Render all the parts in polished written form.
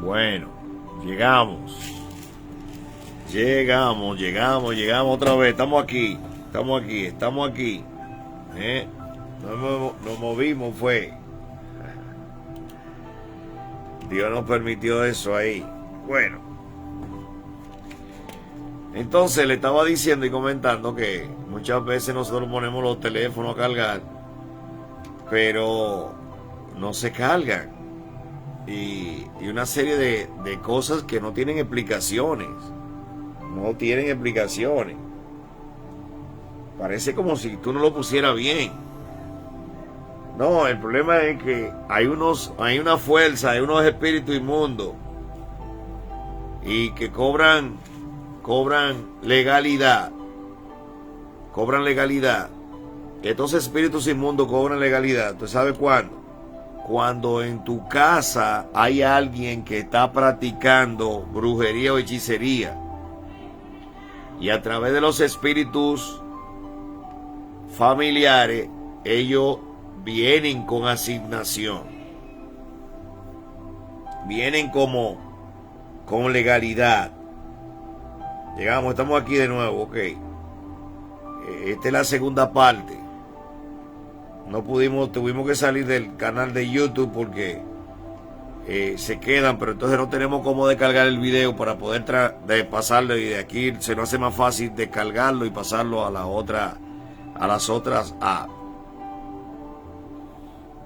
Bueno, llegamos. Llegamos otra vez. Estamos aquí. Nos movimos, fue. Dios nos permitió eso ahí. Bueno. Entonces le estaba diciendo y comentando que muchas veces nosotros ponemos los teléfonos a cargar, pero no se cargan. Y una serie de cosas que no tienen explicaciones. Parece como si tú no lo pusieras bien. No, el problema es que hay una fuerza, hay unos espíritus inmundos y que cobran legalidad. Estos espíritus inmundos cobran legalidad. ¿Tú sabes cuándo? Cuando en tu casa hay alguien que está practicando brujería o hechicería y a través de los espíritus familiares ellos vienen con asignación, vienen con legalidad. Estamos aquí de nuevo, ok. Esta es la segunda parte. Tuvimos que salir del canal de YouTube porque se quedan, pero entonces no tenemos cómo descargar el video para poder pasarlo, y de aquí se nos hace más fácil descargarlo y pasarlo a las otras apps.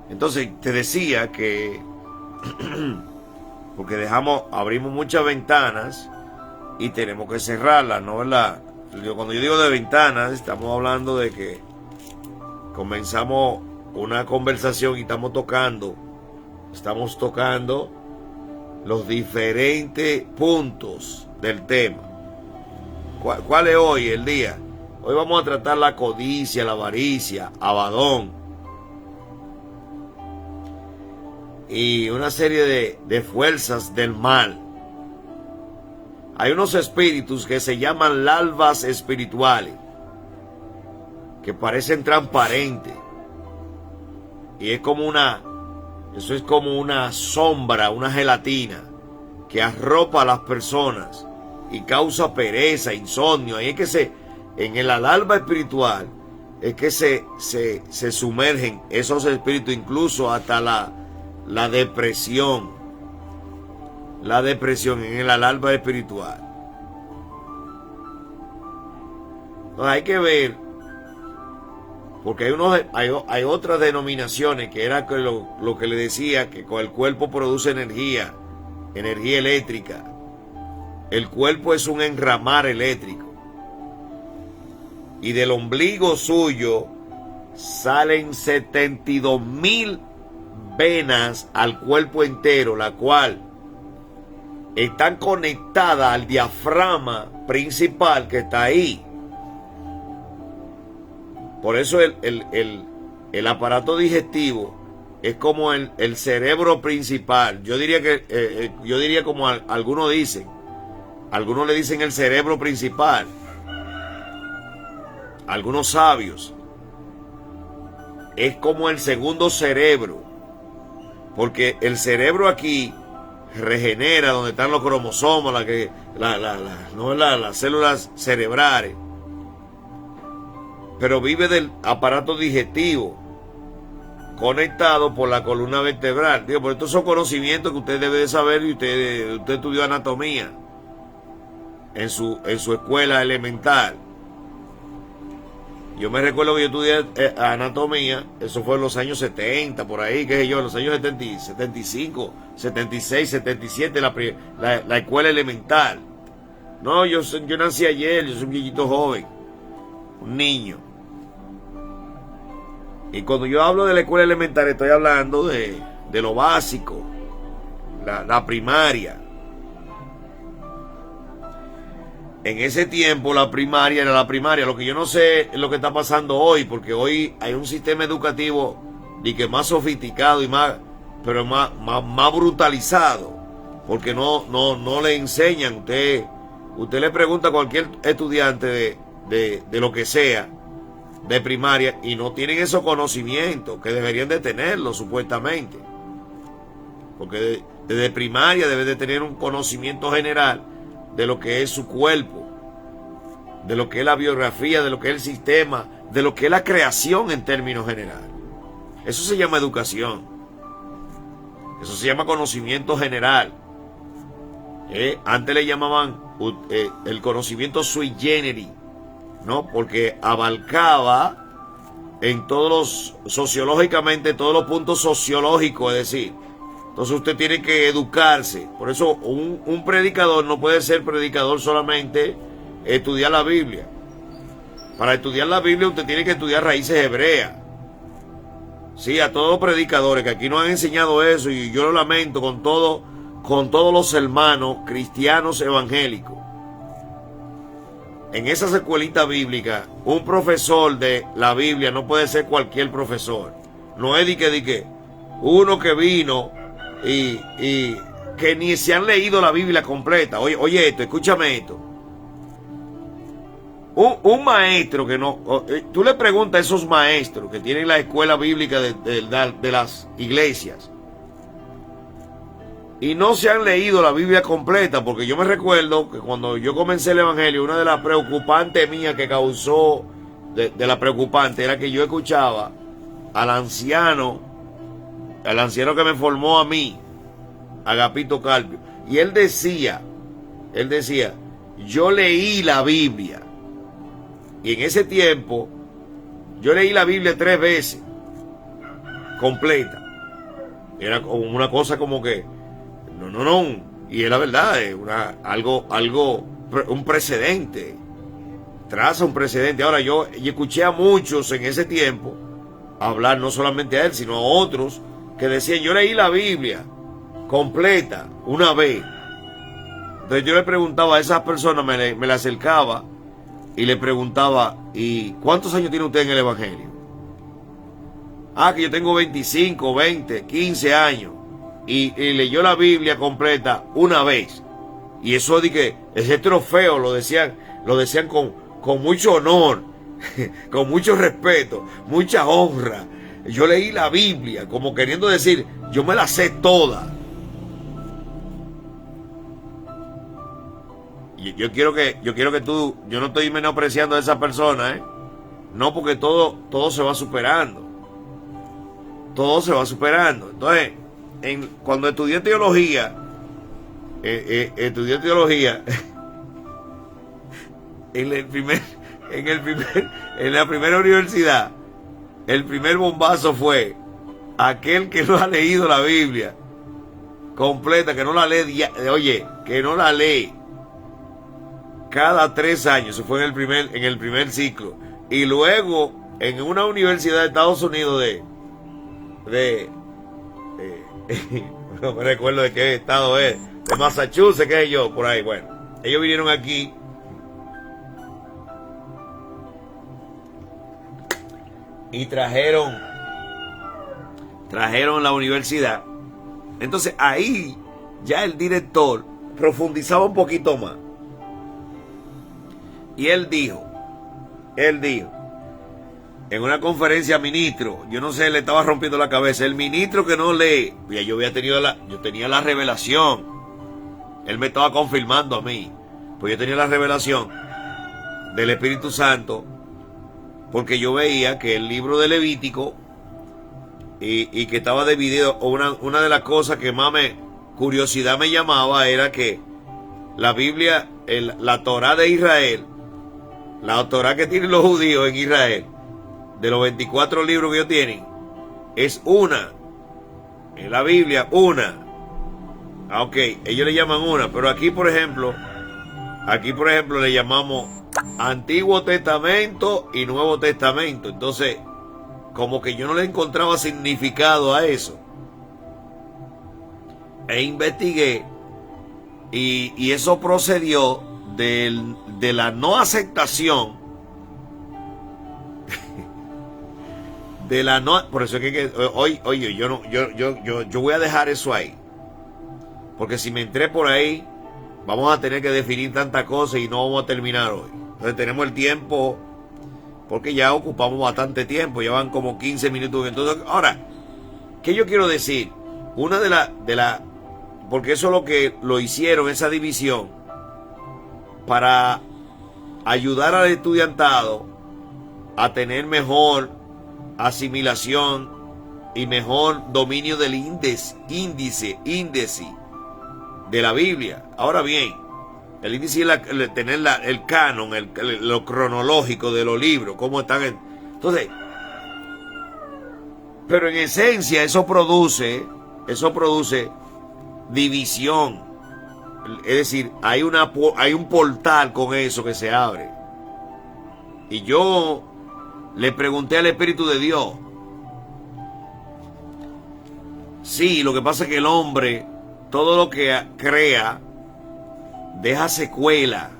Entonces te decía que porque abrimos muchas ventanas y tenemos que cerrarlas, ¿no? ¿Verdad? Cuando yo digo de ventanas, estamos hablando de que comenzamos una conversación y estamos tocando los diferentes puntos del tema. ¿Cuál es hoy el día? Hoy vamos a tratar la codicia, la avaricia, Abadón y una serie de fuerzas del mal. Hay unos espíritus que se llaman larvas espirituales, que parecen transparentes. Y eso es como una sombra, una gelatina, que arropa a las personas y causa pereza, insomnio. Y es que en la larva espiritual es que se sumergen esos espíritus, incluso hasta la depresión. La depresión en la larva espiritual. Entonces hay que ver, porque hay otras denominaciones que era lo que le decía, que con el cuerpo produce energía eléctrica. El cuerpo es un enramar eléctrico y del ombligo suyo salen 72,000 venas al cuerpo entero, la cual están conectadas al diafragma principal que está ahí. Por eso el aparato digestivo es como el cerebro principal. Yo diría como algunos dicen. Algunos le dicen el cerebro principal. Algunos sabios. Es como el segundo cerebro. Porque el cerebro aquí regenera donde están los cromosomas, las células cerebrales, pero vive del aparato digestivo conectado por la columna vertebral. Por estos son conocimientos que usted debe de saber, y usted estudió anatomía en su escuela elemental. Yo me recuerdo que yo estudié anatomía, eso fue en los años 70, por ahí, qué sé yo, en los años 70, 75, 76, 77, la escuela elemental. No, yo nací ayer, yo soy un viejito joven, un niño. Y cuando yo hablo de la escuela elemental, estoy hablando de lo básico, la primaria. En ese tiempo la primaria era la primaria. Lo que yo no sé es lo que está pasando hoy, porque hoy hay un sistema educativo más sofisticado y más brutalizado, porque no le enseñan. Usted le pregunta a cualquier estudiante de lo que sea, de primaria, y no tienen esos conocimientos que deberían de tenerlo supuestamente, porque Desde primaria debe de tener un conocimiento general de lo que es su cuerpo, de lo que es la biografía, de lo que es el sistema, de lo que es la creación en términos generales. Eso se llama educación. Eso se llama conocimiento general. Antes le llamaban el conocimiento sui generis, ¿no? Porque abarcaba en todos los, sociológicamente, todos los puntos sociológicos, es decir, entonces usted tiene que educarse. Por eso un predicador no puede ser predicador solamente estudiar la Biblia. Para estudiar la Biblia usted tiene que estudiar raíces hebreas. Sí, a todos los predicadores que aquí nos han enseñado eso, y yo lo lamento con todos los hermanos cristianos evangélicos. En esas escuelitas bíblicas, un profesor de la Biblia no puede ser cualquier profesor. No es de que uno que vino y que ni se han leído la Biblia completa. Oye esto, escúchame esto. Un maestro que no... Tú le preguntas a esos maestros que tienen la escuela bíblica de las iglesias y no se han leído la Biblia completa, porque yo me recuerdo que cuando yo comencé el evangelio, una de las preocupantes mías que causó, de la preocupante, era que yo escuchaba al anciano que me formó a mí, Agapito Carpio, y él decía, yo leí la Biblia, y en ese tiempo yo leí la Biblia 3 veces completa. Era como una cosa como que no, y era verdad, un precedente, traza un precedente. Ahora yo escuché a muchos en ese tiempo hablar, no solamente a él, sino a otros, que decían, yo leí la Biblia completa una vez. Entonces yo le preguntaba a esas personas, me la acercaba y le preguntaba, ¿y cuántos años tiene usted en el evangelio? Ah, que yo tengo 25, 20, 15 años. Y leyó la Biblia completa una vez. Y eso de que ese trofeo lo decían con mucho honor, con mucho respeto, mucha honra. Yo leí la Biblia, como queriendo decir, yo me la sé toda. Y yo quiero que tú, yo no estoy menospreciando a esa persona, no, porque todo se va superando. Todo se va superando. Entonces, cuando estudié teología, en la primera universidad, el primer bombazo fue aquel que no ha leído la Biblia completa, que no la lee, que no la lee cada 3 años. Eso fue en el primer ciclo. Y luego, en una universidad de Estados Unidos no me recuerdo de qué estado es, de Massachusetts, que es yo, por ahí. Bueno, ellos vinieron aquí y trajeron la universidad. Entonces ahí ya el director profundizaba un poquito más, y él dijo en una conferencia, ministro, yo no sé, le estaba rompiendo la cabeza, el ministro que no lee, ya yo tenía la revelación, él me estaba confirmando a mí, pues yo tenía la revelación del Espíritu Santo, porque yo veía que el libro de Levítico, y que estaba dividido, una de las cosas que más curiosidad me llamaba, era que la Biblia, la Torá de Israel, la Torá que tienen los judíos en Israel, de los 24 libros que ellos tienen, es una. En la Biblia, una. Ok, ellos le llaman una, pero aquí por ejemplo le llamamos Antiguo Testamento y Nuevo Testamento. Entonces, como que yo no le encontraba significado a eso. E investigué, y eso procedió de la no aceptación por eso es que hoy yo voy a dejar eso ahí, porque si me entré por ahí vamos a tener que definir tantas cosas y no vamos a terminar hoy. Entonces tenemos el tiempo, porque ya ocupamos bastante tiempo, ya van como 15 minutos. Entonces, ahora, ¿qué yo quiero decir? Una de porque eso es lo que lo hicieron, esa división, para ayudar al estudiantado a tener mejor asimilación y mejor dominio del índice de la Biblia. Ahora bien, el índice es tener el canon, lo cronológico de los libros, cómo están. Entonces, pero en esencia eso produce división. Es decir, hay un portal con eso que se abre. Y yo le pregunté al Espíritu de Dios. Sí, lo que pasa es que el hombre, todo lo que crea, deja secuela.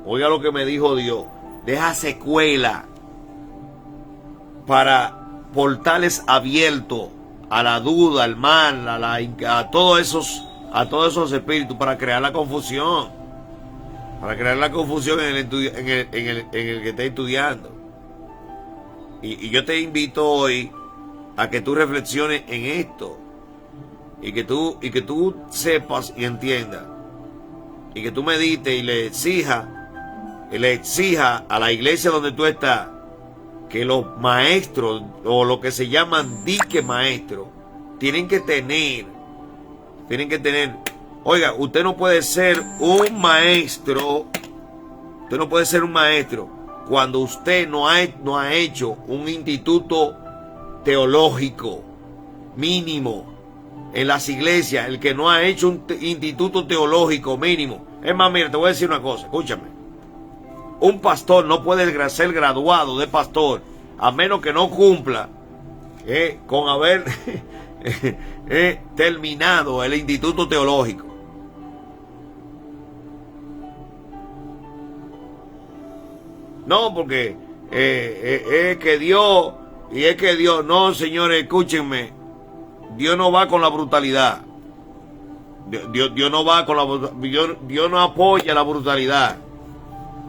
Oiga lo que me dijo Dios. Deja secuela para portales abiertos a la duda, al mal, a todos esos espíritus, para crear la confusión. Para crear la confusión en el que está estudiando. Y yo te invito hoy a que tú reflexiones en esto. Y que tú sepas y entiendas. Y que tú medites y le exijas a la iglesia donde tú estás que los maestros, o lo que se llaman dique maestros, tienen que tener. Oiga, usted no puede ser un maestro. Usted no puede ser un maestro cuando usted no ha hecho un instituto teológico mínimo en las iglesias. El que no ha hecho un instituto teológico mínimo. Es más, mira, te voy a decir una cosa, escúchame. Un pastor no puede ser graduado de pastor a menos que no cumpla con haber terminado el instituto teológico. No, porque es que Dios, no, señores, escúchenme, Dios no va con la brutalidad. Dios no va con Dios no apoya la brutalidad.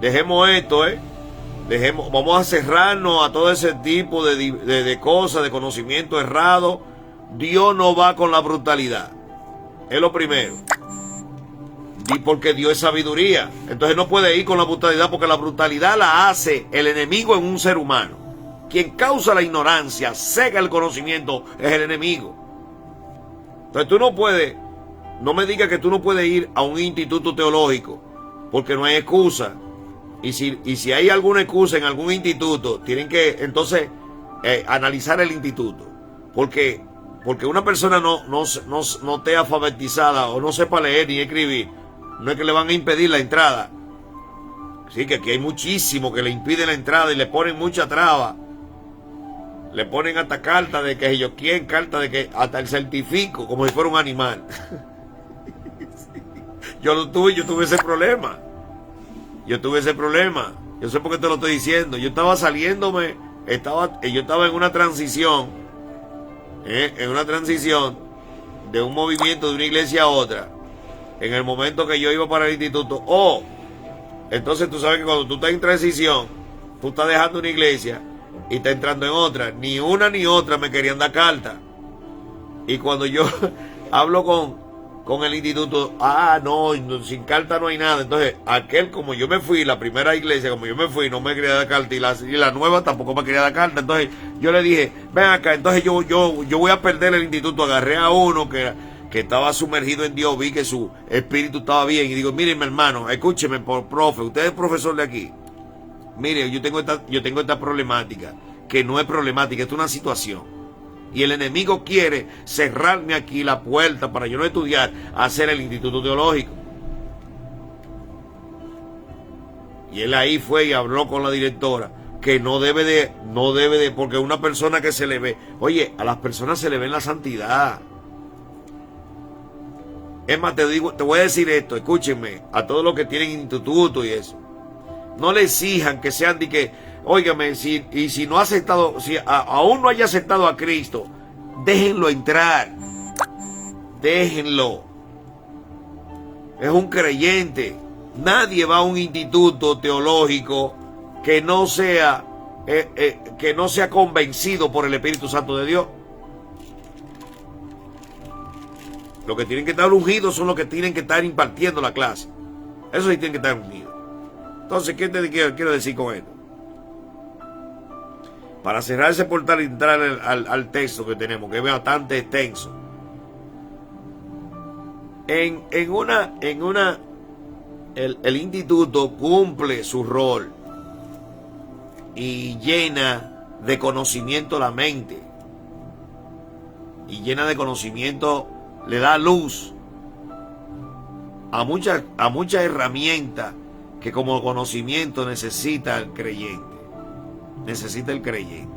Dejemos esto, vamos a cerrarnos a todo ese tipo de cosas, de conocimiento errado. Dios no va con la brutalidad. Es lo primero. Y porque Dios es sabiduría. Entonces no puede ir con la brutalidad, porque la brutalidad la hace el enemigo en un ser humano. Quien causa la ignorancia, cega el conocimiento, es el enemigo. Entonces tú no puedes, no me digas que tú no puedes ir a un instituto teológico, porque no hay excusa. Y si hay alguna excusa en algún instituto, tienen que entonces analizar el instituto. Porque una persona no esté alfabetizada o no sepa leer ni escribir, no es que le van a impedir la entrada. Sí, que aquí hay muchísimo que le impiden la entrada y le ponen mucha traba. Le ponen hasta carta de que ellos quieren, carta de que hasta el certifico, como si fuera un animal. Yo tuve ese problema. Yo sé por qué te lo estoy diciendo. Yo estaba saliéndome, yo estaba en una transición, de un movimiento de una iglesia a otra. En el momento que yo iba para el instituto, entonces tú sabes que cuando tú estás en transición, tú estás dejando una iglesia y estás entrando en otra. Ni una ni otra me querían dar carta. Y cuando yo hablo con el instituto, no, sin carta no hay nada. Entonces, como yo me fui, la primera iglesia, como yo me fui, no me quería dar carta, y la nueva tampoco me quería dar carta. Entonces, yo le dije, ven acá, entonces yo voy a perder el instituto. Agarré a uno que estaba sumergido en Dios, vi que su espíritu estaba bien, y digo, mire, mi hermano, escúcheme, profe, usted es profesor de aquí. Mire, yo tengo esta problemática, que no es problemática, es una situación. Y el enemigo quiere cerrarme aquí la puerta para yo no estudiar, hacer el instituto teológico. Y él ahí fue y habló con la directora, que no debe de, porque una persona que se le ve, oye, a las personas se le ve la santidad. Es más, te voy a decir esto, escúchenme, a todos los que tienen instituto y eso. No le exijan que sean de que, óigame, si no ha aceptado, si aún no haya aceptado a Cristo, déjenlo entrar. Déjenlo. Es un creyente. Nadie va a un instituto teológico que no sea convencido por el Espíritu Santo de Dios. Los que tienen que estar ungidos son los que tienen que estar impartiendo la clase. Eso sí tienen que estar ungidos. Entonces, ¿qué te quiero decir con esto? Para cerrar ese portal y entrar al texto que tenemos, que es bastante extenso. El instituto cumple su rol y llena de conocimiento la mente. Y llena de conocimiento, le da luz a muchas herramientas que como conocimiento necesita el creyente. Necesita el creyente.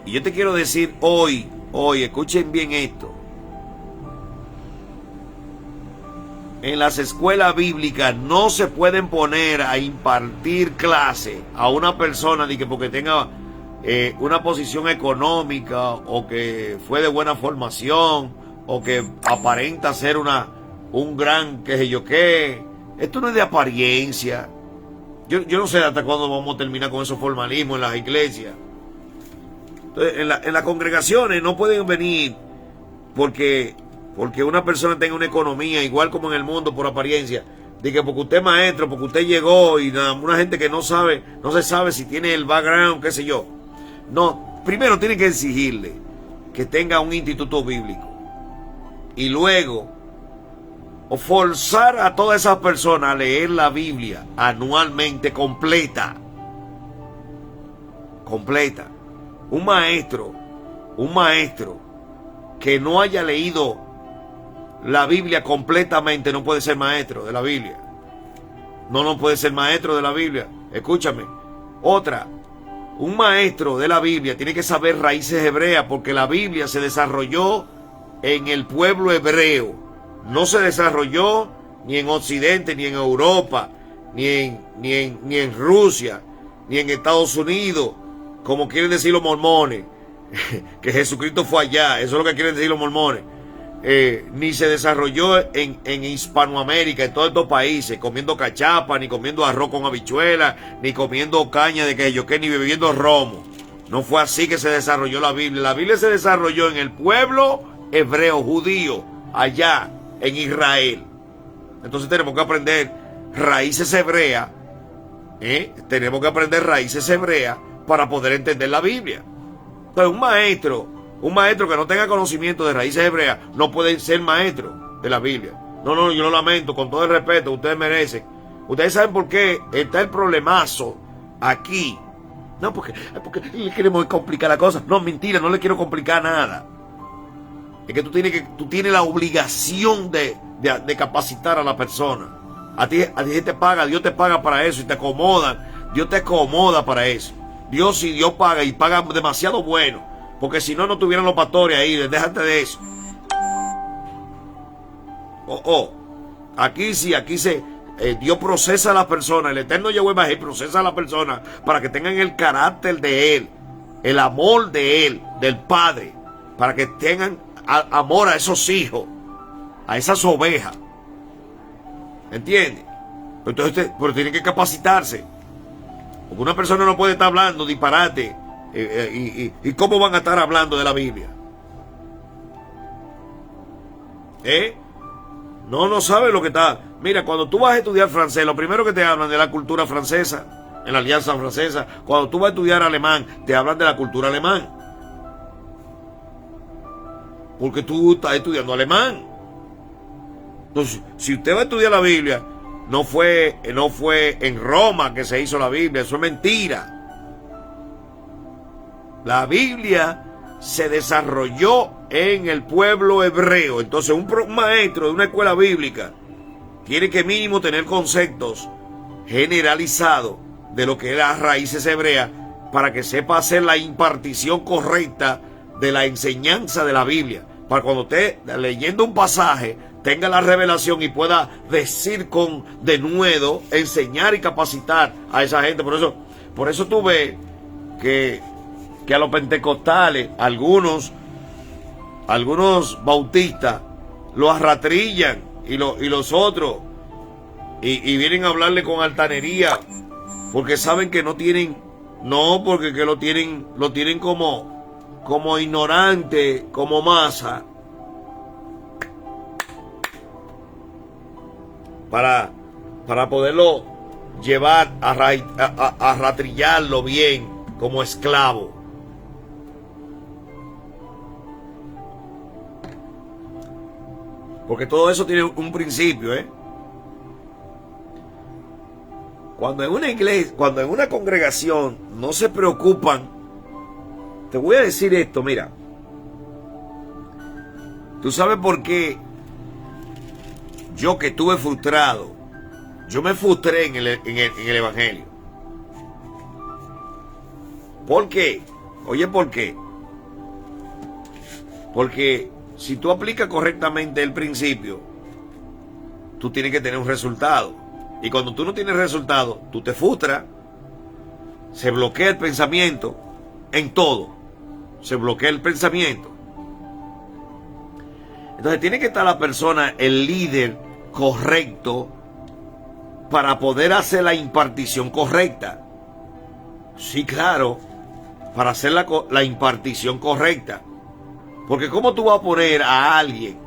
Y yo te quiero decir hoy, escuchen bien esto. En las escuelas bíblicas no se pueden poner a impartir clase a una persona de que porque tenga una posición económica o que fue de buena formación o que aparenta ser un gran qué sé yo qué. Esto no es de apariencia. Yo no sé hasta cuándo vamos a terminar con esos formalismos en las iglesias. Entonces, en las congregaciones no pueden venir porque una persona tenga una economía igual como en el mundo por apariencia. De que porque usted es maestro, porque usted llegó y una gente que no se sabe si tiene el background, qué sé yo. No, primero tiene que exigirle que tenga un instituto bíblico. Y luego, o forzar a todas esas personas a leer la Biblia anualmente completa. Completa. Un maestro que no haya leído la Biblia completamente no puede ser maestro de la Biblia. No puede ser maestro de la Biblia. Escúchame. Otra. Un maestro de la Biblia tiene que saber raíces hebreas porque la Biblia se desarrolló en el pueblo hebreo. No se desarrolló ni en Occidente, ni en Europa, ni en Rusia, ni en Estados Unidos, como quieren decir los mormones, que Jesucristo fue allá. Eso es lo que quieren decir los mormones. Ni se desarrolló en Hispanoamérica, en todos estos países, comiendo cachapa, ni comiendo arroz con habichuelas, ni comiendo caña de que yo qué, ni bebiendo romo. No fue así que se desarrolló la Biblia. La Biblia se desarrolló en el pueblo hebreo, judío, allá en Israel. Entonces tenemos que aprender raíces hebreas. Tenemos que aprender raíces hebreas para poder entender la Biblia. Entonces un maestro que no tenga conocimiento de raíces hebreas no puede ser maestro de la Biblia. No, yo lo lamento, con todo el respeto, ustedes merecen. Ustedes saben por qué está el problemazo aquí. No, porque le queremos complicar la cosa. No, mentira, no le quiero complicar nada. Es que tú tienes la obligación de capacitar a la persona. A ti te paga, Dios te paga para eso y te acomodan. Dios te acomoda para eso. Dios paga y paga demasiado bueno. Porque si no tuvieran los pastores ahí, déjate de eso. Aquí Dios procesa a las personas. El Eterno Yahweh Bajé procesa a las personas para que tengan el carácter de Él, el amor de Él, del Padre, para que tengan amor a esos hijos, a esas ovejas. ¿Entiendes? Entonces, pero tienen que capacitarse. Porque una persona no puede estar hablando disparate. ¿Y cómo van a estar hablando de la Biblia? No sabe lo que está. Mira, cuando tú vas a estudiar francés, lo primero que te hablan de la cultura francesa, en la Alianza Francesa. Cuando tú vas a estudiar alemán, te hablan de la cultura alemán. Porque tú estás estudiando alemán. Entonces, si usted va a estudiar la Biblia, no fue en Roma que se hizo la Biblia. Eso es mentira. La Biblia se desarrolló en el pueblo hebreo. Entonces un maestro de una escuela bíblica tiene que mínimo tener conceptos generalizados de lo que es las raíces hebreas para que sepa hacer la impartición correcta de la enseñanza de la Biblia. Para cuando usted leyendo un pasaje tenga la revelación y pueda decir con denuedo, enseñar y capacitar a esa gente. Por eso tú ves que a los pentecostales, algunos bautistas, los arratrillan y los otros, y vienen a hablarle con altanería, porque saben que porque lo tienen como ignorante, como masa, para poderlo llevar a ratrillarlo bien como esclavo. Porque todo eso tiene un principio, ¿eh? Cuando en una iglesia, cuando en una congregación no se preocupan, te voy a decir esto, mira. ¿Tú sabes por qué yo, que estuve frustrado, yo me frustré en el evangelio? ¿Por qué? Oye, ¿por qué? Porque si tú aplicas correctamente el principio, tú tienes que tener un resultado. Y cuando tú no tienes resultado, tú te frustras, se bloquea el pensamiento en todo. Se bloquea el pensamiento. Entonces tiene que estar la persona, el líder correcto, para poder hacer la impartición correcta. Sí, claro, para hacer la impartición correcta. Porque ¿cómo tú vas a poner a alguien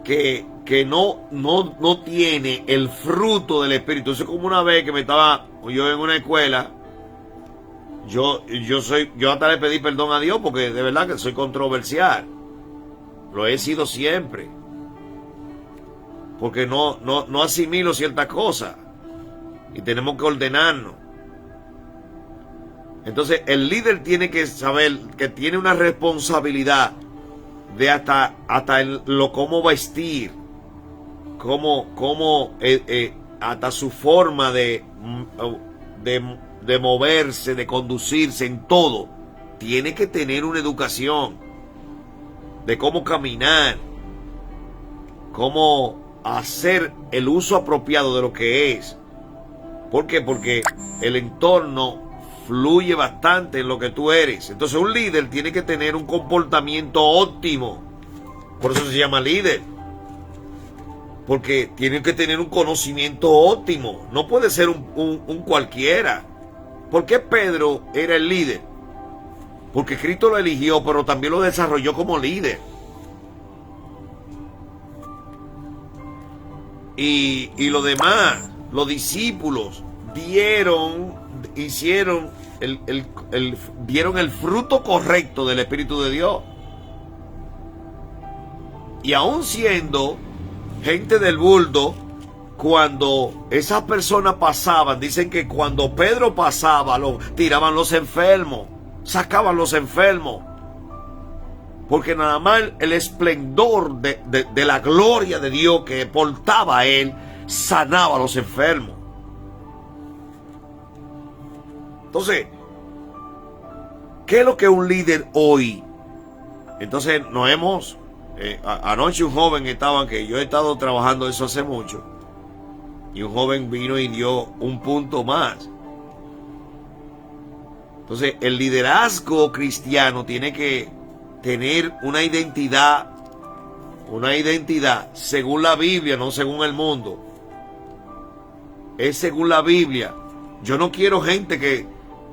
que no tiene el fruto del Espíritu? Eso es como una vez que yo en una escuela, yo hasta le pedí perdón a Dios, porque de verdad que soy controversial. Lo he sido siempre. Porque no asimilo ciertas cosas. Y tenemos que ordenarnos. Entonces el líder tiene que saber que tiene una responsabilidad de hasta cómo vestir, hasta su forma de moverse, de conducirse, en todo. Tiene que tener una educación de cómo caminar, cómo hacer el uso apropiado de lo que es. ¿Por qué? Porque el entorno fluye bastante en lo que tú eres. Entonces un líder tiene que tener un comportamiento óptimo. Por eso se llama líder. Porque tiene que tener un conocimiento óptimo. No puede ser un cualquiera. ¿Por qué Pedro era el líder? Porque Cristo lo eligió, pero también lo desarrolló como líder. Y lo demás, los discípulos dieron el fruto correcto del Espíritu de Dios. Y aún siendo gente del bulto, cuando esas personas pasaban, dicen que cuando Pedro pasaba, tiraban los enfermos, sacaban los enfermos. Porque nada más el esplendor de la gloria de Dios que portaba a él, sanaba a los enfermos. Entonces, ¿qué es lo que un líder hoy? Entonces anoche un joven que yo he estado trabajando eso hace mucho, y un joven vino y dio un punto más. Entonces, el liderazgo cristiano tiene que tener una identidad según la Biblia, no según el mundo. Es según la Biblia. Yo no quiero gente que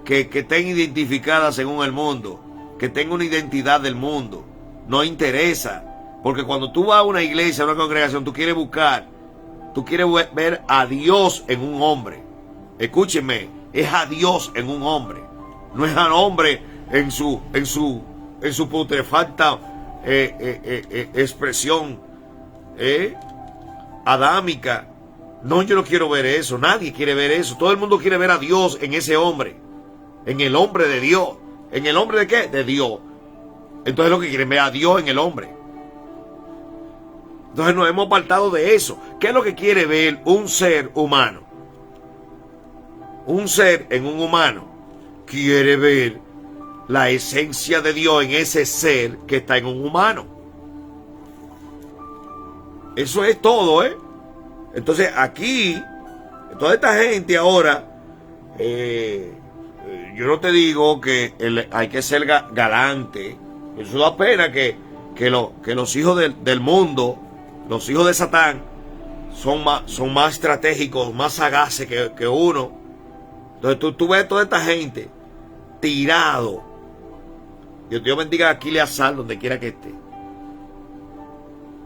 estén identificadas según el mundo, que tenga una identidad del mundo. No interesa, porque cuando tú vas a una iglesia, a una congregación, tú quieres ver a Dios en un hombre. Escúcheme, es a Dios en un hombre, no es al hombre en su putrefacta expresión adámica. No, yo no quiero ver eso, nadie quiere ver eso. Todo el mundo quiere ver a Dios en ese hombre, en el hombre de Dios. ¿En el hombre de qué? De Dios. Entonces lo que quieren ver a Dios en el hombre. Entonces nos hemos apartado de eso. ¿Qué es lo que quiere ver un ser humano? Un ser en un humano quiere ver la esencia de Dios en ese ser que está en un humano. Eso es todo, ¿eh? Entonces aquí, toda esta gente ahora, yo no te digo que hay que ser galante. Eso da pena que los hijos del mundo, los hijos de Satán, son más estratégicos, más sagaces que uno. Entonces tú ves toda esta gente tirado. Dios bendiga a Aquiles Azar donde quiera que esté.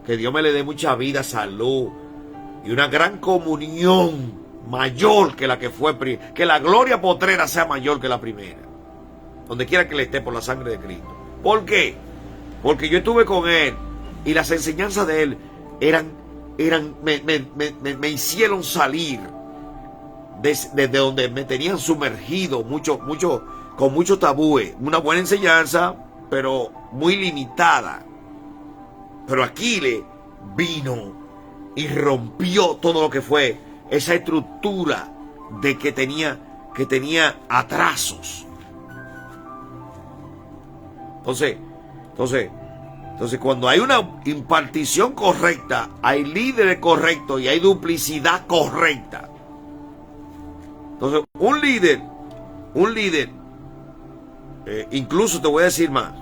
Que Dios me le dé mucha vida, salud y una gran comunión mayor que la que fue, que la gloria postrera sea mayor que la primera. Donde quiera que le esté, por la sangre de Cristo. ¿Por qué? Porque yo estuve con él y las enseñanzas de él me hicieron salir desde donde me tenían sumergido con mucho tabúes. Una buena enseñanza, pero muy limitada. Pero Aquiles vino y rompió todo lo que fue esa estructura de que tenía atrasos. Entonces, cuando hay una impartición correcta, hay líderes correctos y hay duplicidad correcta. Entonces, un líder, incluso te voy a decir más,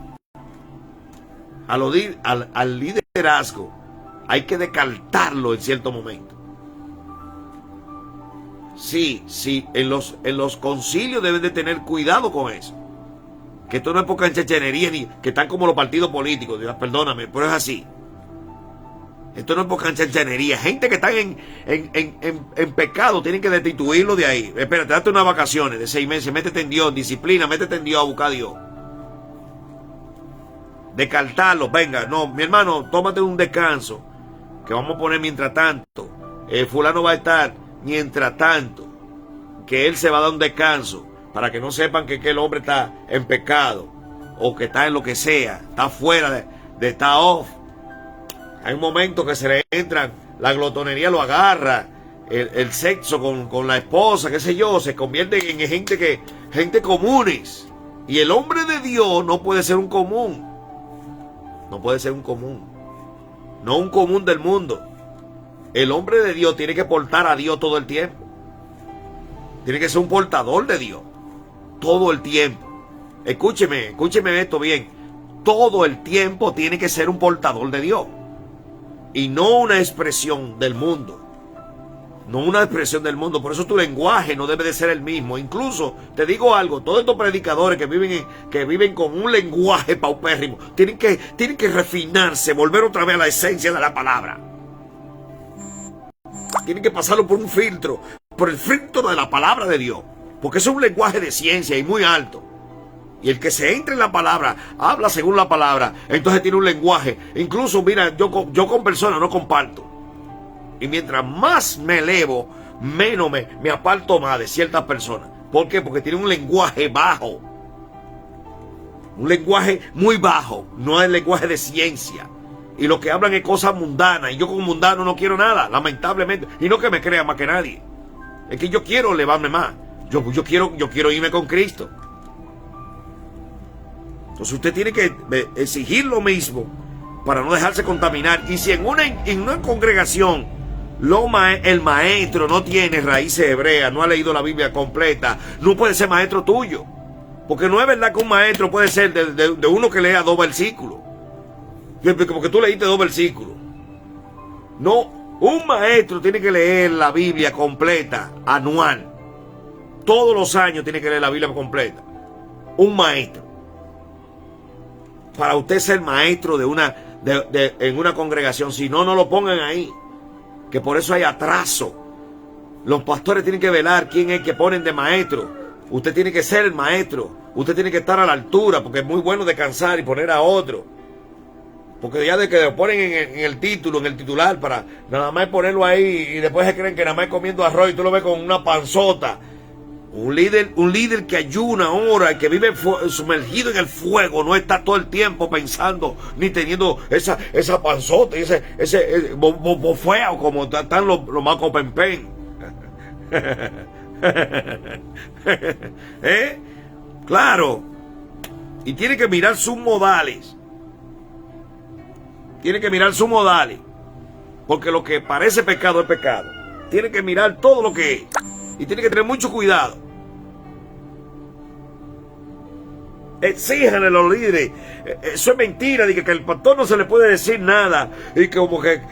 al liderazgo hay que descartarlo en cierto momento. Sí, en los concilios deben de tener cuidado con eso. Que esto no es poca enchechenería, ni que están como los partidos políticos. Dios, perdóname, pero es así. Esto no es poca enchechenería. Gente que están en pecado, tienen que destituirlo de ahí. Espérate, date unas vacaciones de 6 meses, métete en Dios, disciplina, métete en Dios a buscar a Dios. Descartarlo, venga, no, mi hermano, tómate un descanso, que vamos a poner mientras tanto. Fulano va a estar mientras tanto, que él se va a dar un descanso, para que no sepan que el hombre está en pecado, o que está en lo que sea, está fuera de estar off. Hay un momento que se le entran, la glotonería lo agarra, el sexo con la esposa, qué sé yo, se convierte en gente comunes. Y el hombre de Dios no puede ser un común. No puede ser un común. No un común del mundo. El hombre de Dios tiene que portar a Dios todo el tiempo. Tiene que ser un portador de Dios todo el tiempo. Escúcheme esto bien. Todo el tiempo tiene que ser un portador de Dios. Y no una expresión del mundo. No una expresión del mundo. Por eso tu lenguaje no debe de ser el mismo. Incluso, te digo algo, todos estos predicadores que viven con un lenguaje paupérrimo, tienen que refinarse, volver otra vez a la esencia de la palabra. Tienen que pasarlo por un filtro, por el filtro de la palabra de Dios. Porque es un lenguaje de ciencia y muy alto. Y el que se entra en la palabra, habla según la palabra, entonces tiene un lenguaje. Incluso, mira, yo con personas no comparto. Y mientras más me elevo, menos me aparto más de ciertas personas. ¿Por qué? Porque tiene un lenguaje bajo. Un lenguaje muy bajo. No es lenguaje de ciencia. Y lo que hablan es cosas mundanas. Y yo como mundano no quiero nada, lamentablemente. Y no que me crea más que nadie. Es que yo quiero elevarme más. Yo quiero irme con Cristo. Entonces usted tiene que exigir lo mismo para no dejarse contaminar. Y si en una congregación el maestro no tiene raíces hebreas, no ha leído la Biblia completa, no puede ser maestro tuyo. Porque no es verdad que un maestro puede ser de uno que lea 2 versículos. Porque tú leíste 2 versículos. No, un maestro tiene que leer la Biblia completa, anual. Todos los años tiene que leer la Biblia completa. Un maestro. Para usted ser maestro en una congregación. Si no, no lo pongan ahí. Que por eso hay atraso. Los pastores tienen que velar quién es que ponen de maestro. Usted tiene que ser el maestro. Usted tiene que estar a la altura. Porque es muy bueno descansar y poner a otro. Porque ya de que lo ponen en el título, en el titular, para nada más ponerlo ahí. Y después se creen que nada más comiendo arroz y tú lo ves con una panzota. Un líder que ayuna, ora, que vive sumergido en el fuego, no está todo el tiempo pensando, ni teniendo esa panzota y ese bofeo como están los macos pempen. Claro. Y tiene que mirar sus modales. Porque lo que parece pecado es pecado. Tiene que mirar todo lo que es. Y tiene que tener mucho cuidado. Exíjanle a los líderes. Eso es mentira. De que al pastor no se le puede decir nada.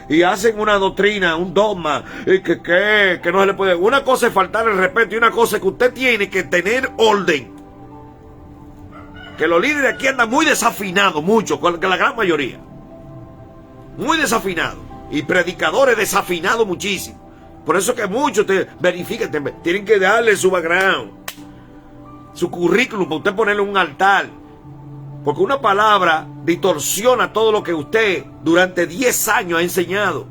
Y hacen una doctrina, un dogma. Y que no se le puede. Una cosa es faltar el respeto. Y una cosa es que usted tiene que tener orden. Que los líderes aquí andan muy desafinados. Mucho. Que la gran mayoría. muy desafinado. Y predicadores desafinados muchísimo. Por eso que muchos tienen que darle su background, su currículum, para usted ponerle un altar. Porque una palabra distorsiona todo lo que usted durante 10 años ha enseñado.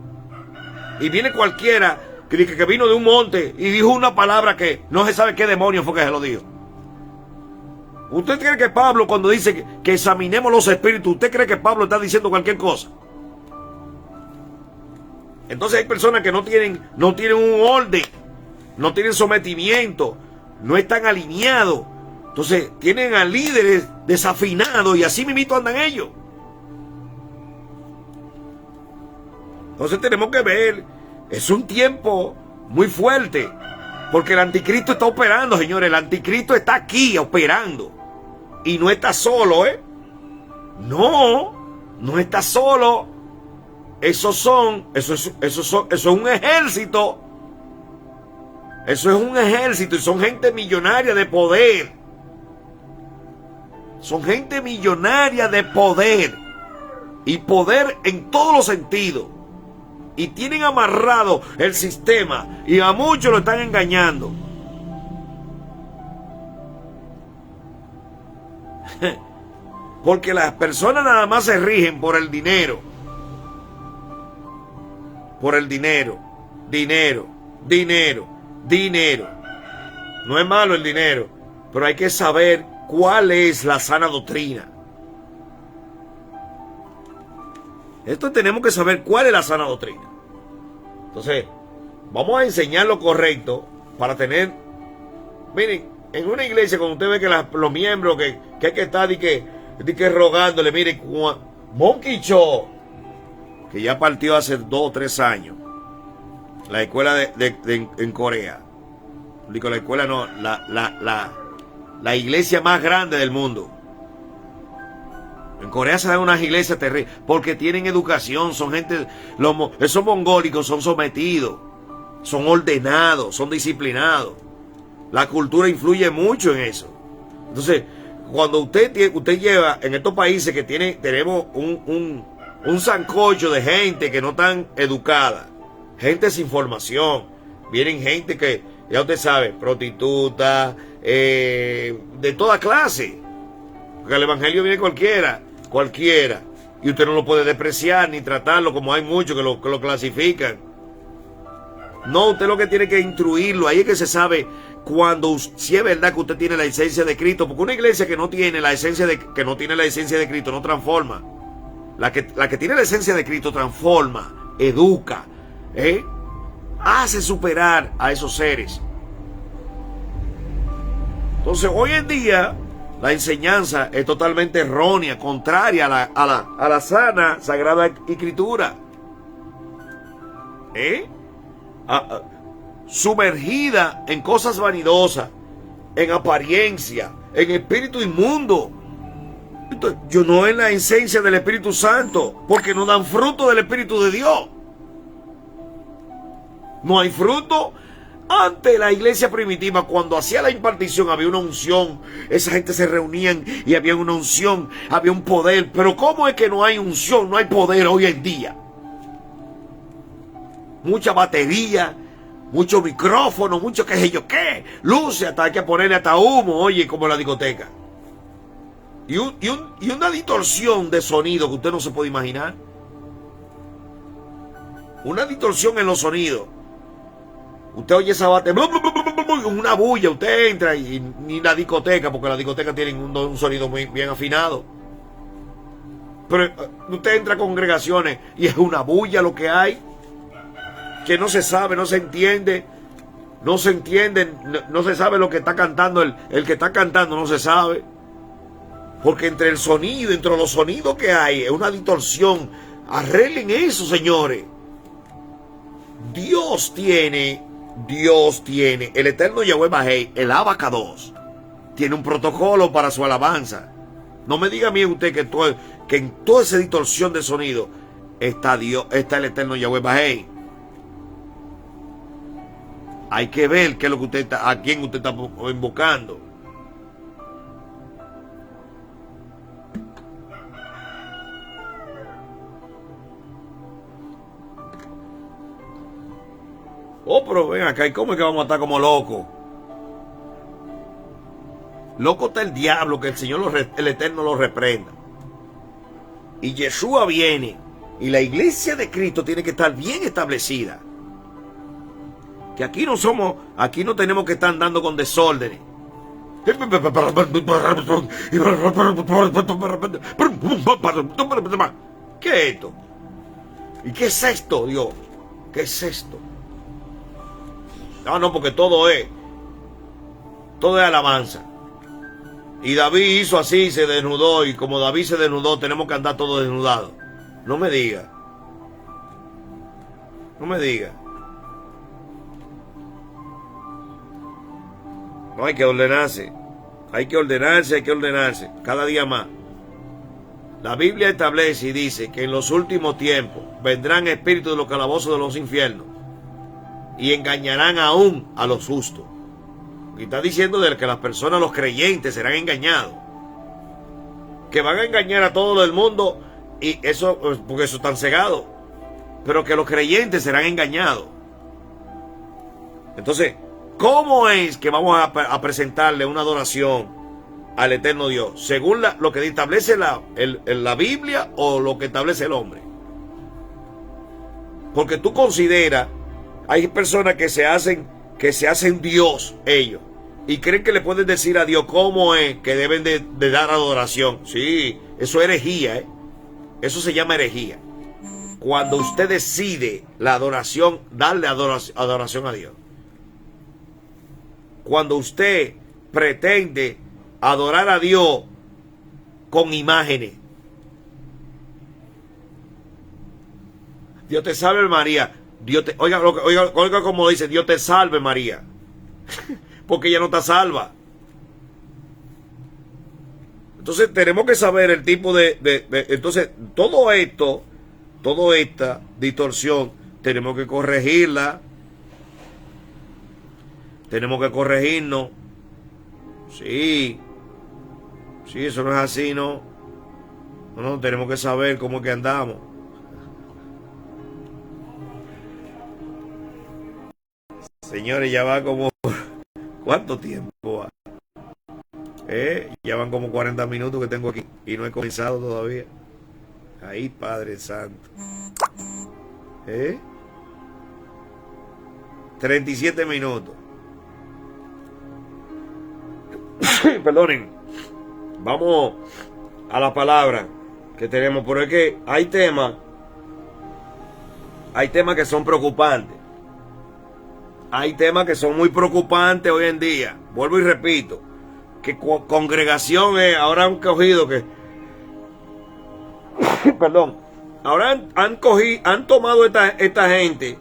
Y viene cualquiera que vino de un monte y dijo una palabra que no se sabe qué demonio fue que se lo dijo. ¿Usted cree que Pablo, cuando dice que examinemos los espíritus, usted cree que Pablo está diciendo cualquier cosa? Entonces hay personas que no tienen un orden, no tienen sometimiento, no están alineados. Entonces tienen a líderes desafinados y así mismito andan ellos. Entonces tenemos que ver, es un tiempo muy fuerte, porque el anticristo está operando, señores. El anticristo está aquí operando. Y no está solo, ¿eh? No está solo. Eso es un ejército. Eso es un ejército y son gente millonaria de poder. Son gente millonaria de poder. Y poder en todos los sentidos. Y tienen amarrado el sistema. Y a muchos lo están engañando. Porque las personas nada más se rigen por el dinero. Por el dinero. Dinero. No es malo el dinero, pero hay que saber cuál es la sana doctrina. Esto tenemos que saber cuál es la sana doctrina. Entonces, vamos a enseñar lo correcto para tener... Miren, en una iglesia, cuando usted ve que los miembros que hay que estar que rogándole, miren, Monkey Show, que ya partió hace 2 o 3 años, la escuela en Corea. Digo, la escuela no, la iglesia más grande del mundo. En Corea se dan unas iglesias terribles, porque tienen educación, son gente, esos mongólicos son sometidos, son ordenados, son disciplinados. La cultura influye mucho en eso. Entonces, cuando usted lleva en estos países que tenemos un sancocho de gente que no tan educada, gente sin formación, vienen gente que, ya usted sabe, prostituta, de toda clase. Porque el evangelio viene cualquiera, y usted no lo puede despreciar ni tratarlo como hay muchos que lo clasifican. No, usted lo que tiene que instruirlo, ahí es que se sabe si es verdad que usted tiene la esencia de Cristo, porque una iglesia que no tiene la esencia de Cristo no transforma. La que tiene la esencia de Cristo transforma, educa, hace superar a esos seres. Entonces hoy en día la enseñanza es totalmente errónea, contraria a la sana, sagrada escritura. Sumergida en cosas vanidosas, en apariencia, en espíritu inmundo. Yo no en la esencia del Espíritu Santo, porque no dan fruto del Espíritu de Dios. No hay fruto. Ante la iglesia primitiva, cuando hacía la impartición, había una unción. Esa gente se reunían y había una unción, había un poder. Pero ¿cómo es que no hay unción, no hay poder hoy en día? Mucha batería, mucho micrófono, mucho qué sé yo qué, luces, hasta hay que ponerle hasta humo, oye, como en la discoteca. Y una distorsión de sonido que usted no se puede imaginar. Una distorsión en los sonidos. Usted oye esa batería, una bulla, usted entra y ni la discoteca, porque la discoteca tienen un sonido muy bien afinado. Pero usted entra a congregaciones y es una bulla lo que hay, que no se sabe, no se entiende, no se sabe lo que está cantando, el que está cantando no se sabe. Porque entre el sonido, entre los sonidos que hay, es una distorsión. Arreglen eso, señores. Dios tiene, el eterno Yahweh Bajei, el Abacados, tiene un protocolo para su alabanza. No me diga a mí usted que en toda esa distorsión de sonido está Dios, está el eterno Yahweh Bajei. Hay que ver qué es lo que a quién usted está invocando. Oh, pero ven acá, ¿y cómo es que vamos a estar como locos? Loco está el diablo, que el Señor, el Eterno lo reprenda. Y Yeshua viene, y la iglesia de Cristo tiene que estar bien establecida. Que aquí no tenemos que estar andando con desórdenes. ¿Qué es esto? ¿Y qué es esto, Dios? ¿Qué es esto? No, porque todo es alabanza. Y David hizo así, se desnudó, y como David se desnudó, tenemos que andar todos desnudados. No me diga. No me diga. No, hay que ordenarse. Hay que ordenarse. Cada día más. La Biblia establece y dice que en los últimos tiempos vendrán espíritus de los calabozos de los infiernos y engañarán aún a los justos. Y está diciendo de que las personas, los creyentes, serán engañados. Que van a engañar a todo el mundo, y eso, porque eso están cegados. Pero que los creyentes serán engañados. Entonces, ¿cómo es que vamos a presentarle una adoración al eterno Dios? ¿Según lo que establece la Biblia o lo que establece el hombre? Porque tú consideras, hay personas que se hacen Dios ellos, y creen que le pueden decir a Dios cómo es que deben de dar adoración. Sí, eso es herejía, Eso se llama herejía. Cuando usted decide la adoración, darle adoración a Dios. Cuando usted pretende adorar a Dios con imágenes. Dios te salve, María. Oiga como dice, Dios te salve, María. Porque ella no está salva. Entonces tenemos que saber el tipo entonces toda esta distorsión tenemos que corregirla. Tenemos que corregirnos. Sí, eso no es así, ¿no? No, tenemos que saber cómo es que andamos. Señores, ya va como... ¿Cuánto tiempo va? Ya van como 40 minutos que tengo aquí y no he comenzado todavía. Ahí, Padre Santo. 37 minutos. Perdonen. Vamos a la palabra que tenemos, pero es que hay temas que son preocupantes. Hay temas que son muy preocupantes hoy en día. Vuelvo y repito, que congregaciones ahora han cogido que perdón, ahora han tomado esta gente,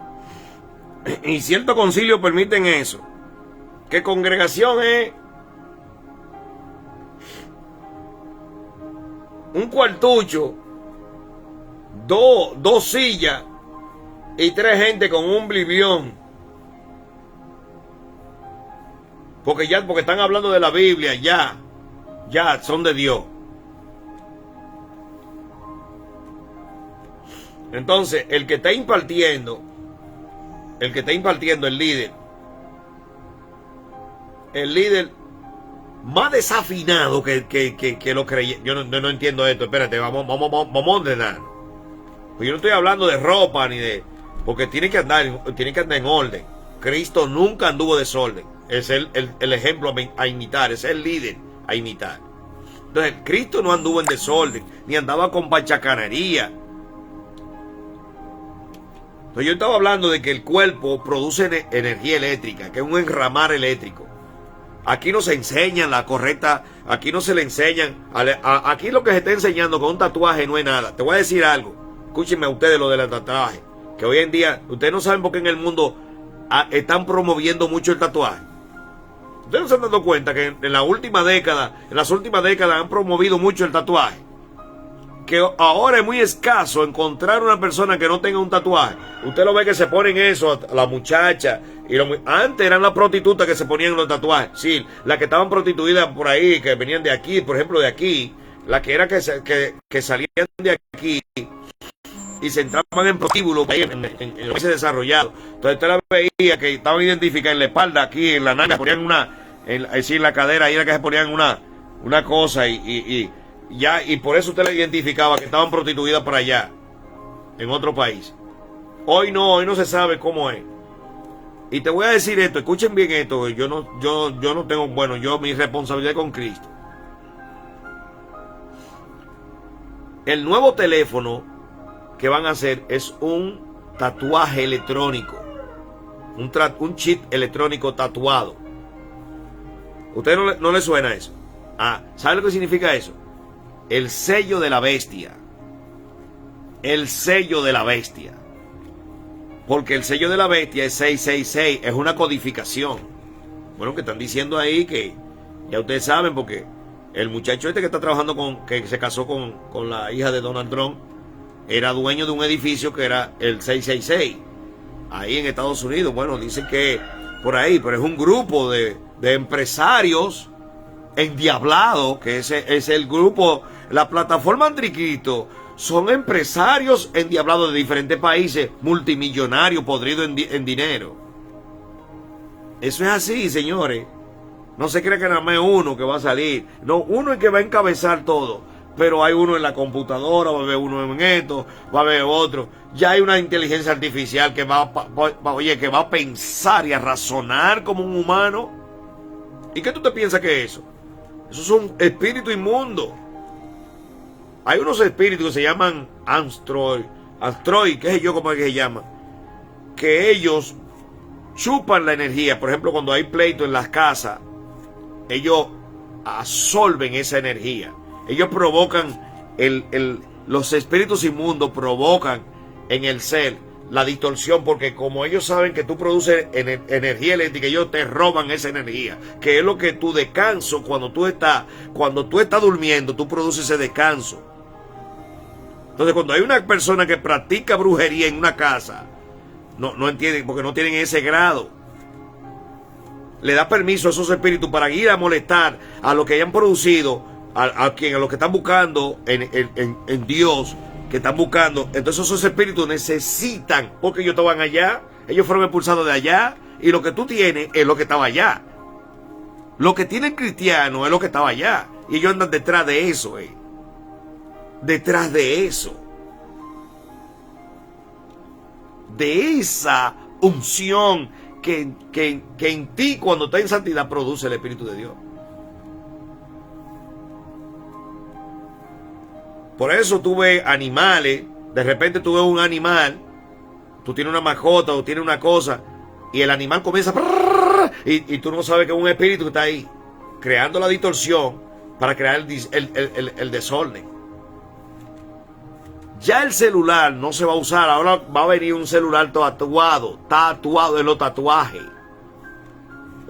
y ciertos concilios permiten eso, que congregación es un cuartucho, dos sillas y 3 gente con un blivión. Porque están hablando de la Biblia, ya son de Dios. Entonces, el que está impartiendo, el líder más desafinado que lo creyentes. Yo no entiendo esto. Espérate, vamos a ordenar. Pues yo no estoy hablando de ropa ni de... Porque tiene que andar en orden. Cristo nunca anduvo desorden. Es el ejemplo a imitar. Es el líder a imitar. Entonces, Cristo no anduvo en desorden, ni andaba con bachacanería. Entonces, yo estaba hablando de que el cuerpo produce energía eléctrica, que es un enramar eléctrico. Aquí no se enseñan la correcta, aquí no se le enseñan, aquí lo que se está enseñando con un tatuaje no es nada. Te voy a decir algo, escúchenme a ustedes lo del tatuaje, que hoy en día, ustedes no saben por qué en el mundo están promoviendo mucho el tatuaje. Ustedes no se han dado cuenta que en las últimas décadas han promovido mucho el tatuaje. Que ahora es muy escaso encontrar una persona que no tenga un tatuaje. Usted lo ve que se ponen eso, a la muchacha. Antes eran las prostitutas que se ponían los tatuajes. Sí, las que estaban prostituidas por ahí, que venían de aquí, por ejemplo de aquí. Las que eran que salían de aquí. y se entraban en prostíbulos en los países desarrollados. Entonces usted la veía que estaban identificadas en la espalda, aquí en la nalga, ponían en la cadera, ahí era que se ponían una cosa y por eso usted la identificaba que estaban prostituidas por allá, en otro país. Hoy no se sabe cómo es. Y te voy a decir esto, escuchen bien esto, yo no tengo, bueno, mi responsabilidad con Cristo. El nuevo teléfono que van a hacer es un tatuaje electrónico, un chip electrónico tatuado. ¿Usted no le suena eso? ¿Sabe lo que significa eso? El sello de la bestia. El sello de la bestia. Porque el sello de la bestia es 666, es una codificación. Bueno, que están diciendo ahí que ya ustedes saben, porque el muchacho que está trabajando que se casó con la hija de Donald Trump, era dueño de un edificio que era el 666, ahí en Estados Unidos. Bueno, dicen que por ahí, pero es un grupo de empresarios endiablados, que ese es el grupo, la plataforma Anticristo. Son empresarios endiablados de diferentes países, multimillonarios, podridos en dinero. Eso es así, señores. No se cree que nada más uno que va a salir. No, uno es que va a encabezar todo. Pero hay uno en la computadora, va a haber uno en esto, va a haber otro. Ya hay una inteligencia artificial que va a pensar y a razonar como un humano. ¿Y qué tú te piensas que es eso? Eso es un espíritu inmundo. Hay unos espíritus que se llaman Astroid, qué sé yo cómo es que se llama, que ellos chupan la energía. Por ejemplo, cuando hay pleito en las casas, ellos absorben esa energía. Ellos provocan, los espíritus inmundos provocan en el ser la distorsión, porque como ellos saben que tú produces energía eléctrica, ellos te roban esa energía, que es lo que tu descanso, cuando tú estás durmiendo, tú produces ese descanso. Entonces, cuando hay una persona que practica brujería en una casa, no entienden, porque no tienen ese grado. Le da permiso a esos espíritus para ir a molestar a los que hayan producido, a los que están buscando en Dios, que están buscando. Entonces esos espíritus necesitan, porque ellos estaban allá, ellos fueron expulsados de allá, y lo que tú tienes es lo que estaba allá. Lo que tiene el cristiano es lo que estaba allá, y ellos andan detrás de eso, detrás de eso, de esa unción que en ti, cuando está en santidad, produce el Espíritu de Dios. Por eso tú ves animales, de repente tú ves un animal, tú tienes una mascota o tienes una cosa, y el animal comienza y tú no sabes que es un espíritu que está ahí, creando la distorsión para crear el desorden. Ya el celular no se va a usar, ahora va a venir un celular tatuado en los tatuajes.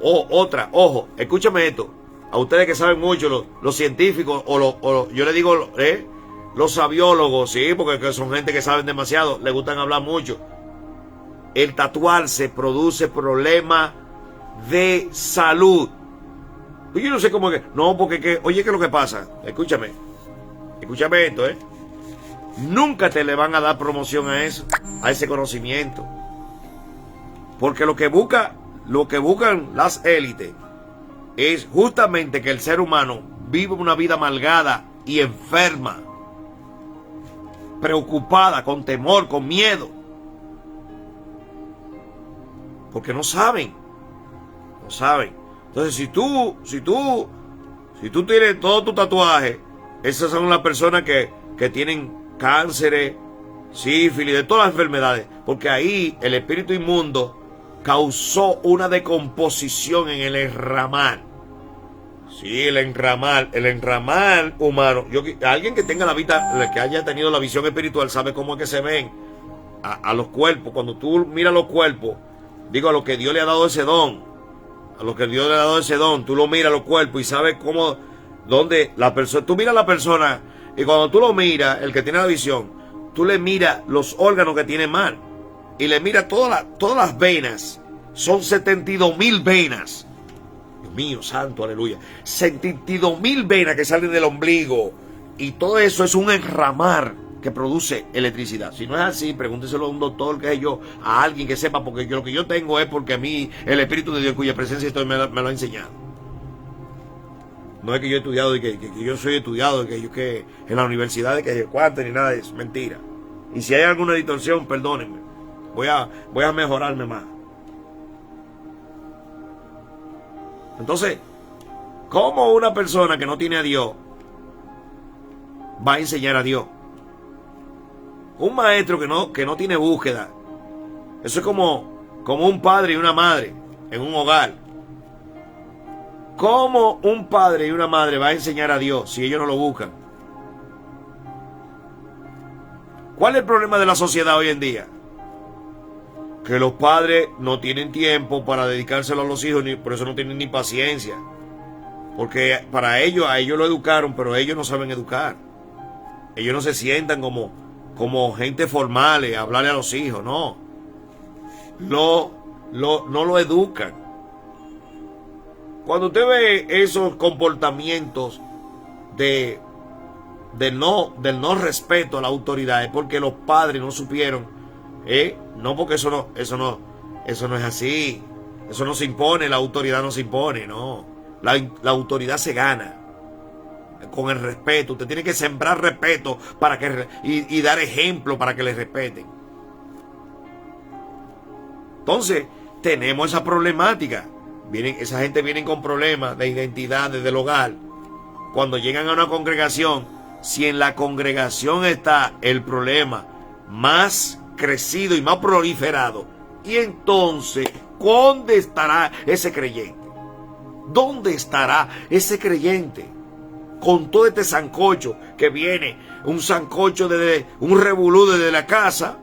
Ojo, escúchame esto, a ustedes que saben mucho, los científicos, yo le digo, los sabiólogos, sí, porque son gente que saben demasiado, les gustan hablar mucho. El tatuarse produce problemas de salud. Yo no sé cómo es que, no, porque oye, ¿qué es lo que pasa? Escúchame esto, Nunca te le van a dar promoción a eso, a ese conocimiento. Porque lo que buscan las élites es justamente que el ser humano viva una vida amargada y enferma, preocupada, con temor, con miedo. Porque no saben. Entonces, si tú tienes todo tu tatuaje, esas son las personas que tienen cánceres, sífilis, de todas las enfermedades, porque ahí el espíritu inmundo causó una decomposición en el enramal. Sí, el enramal humano. Alguien que tenga la vista, que haya tenido la visión espiritual, sabe cómo es que se ven a los cuerpos. Cuando tú miras los cuerpos, a lo que Dios le ha dado ese don, tú lo miras los cuerpos y sabes cómo, dónde la persona, tú miras a la persona. Y cuando tú lo miras, el que tiene la visión, tú le miras los órganos que tiene mal. Y le miras todas las venas. Son 72,000 venas. Dios mío, santo, aleluya. 72,000 venas que salen del ombligo. Y todo eso es un enramar que produce electricidad. Si no es así, pregúnteselo a un doctor, que yo, a alguien que sepa, porque lo que yo tengo es porque a mí el Espíritu de Dios, cuya presencia estoy, me lo ha enseñado. No es que yo he estudiado, que yo soy estudiado, que en la universidad, de que cuánto, ni nada de eso, mentira. Y si hay alguna distorsión, perdónenme, voy a mejorarme más. Entonces, ¿cómo una persona que no tiene a Dios va a enseñar a Dios? Un maestro que no tiene búsqueda, eso es como un padre y una madre en un hogar. ¿Cómo un padre y una madre va a enseñar a Dios si ellos no lo buscan? ¿Cuál es el problema de la sociedad hoy en día? Que los padres no tienen tiempo para dedicárselo a los hijos, por eso no tienen ni paciencia. Porque para ellos, a ellos lo educaron, pero ellos no saben educar. Ellos no se sientan como gente formales a hablarle a los hijos, no. No lo educan. Cuando usted ve esos comportamientos del no respeto a la autoridad, es porque los padres no supieron, no, porque eso no es así. Eso no se impone, la autoridad no se impone, no. La autoridad se gana con el respeto. Usted tiene que sembrar respeto y dar ejemplo para que le respeten. Entonces, tenemos esa problemática. Esa gente viene con problemas de identidad desde el hogar. Cuando llegan a una congregación, si en la congregación está el problema más crecido y más proliferado, y entonces, ¿dónde estará ese creyente? ¿Dónde estará ese creyente? Con todo este sancocho que viene, un sancocho un revolú desde la casa,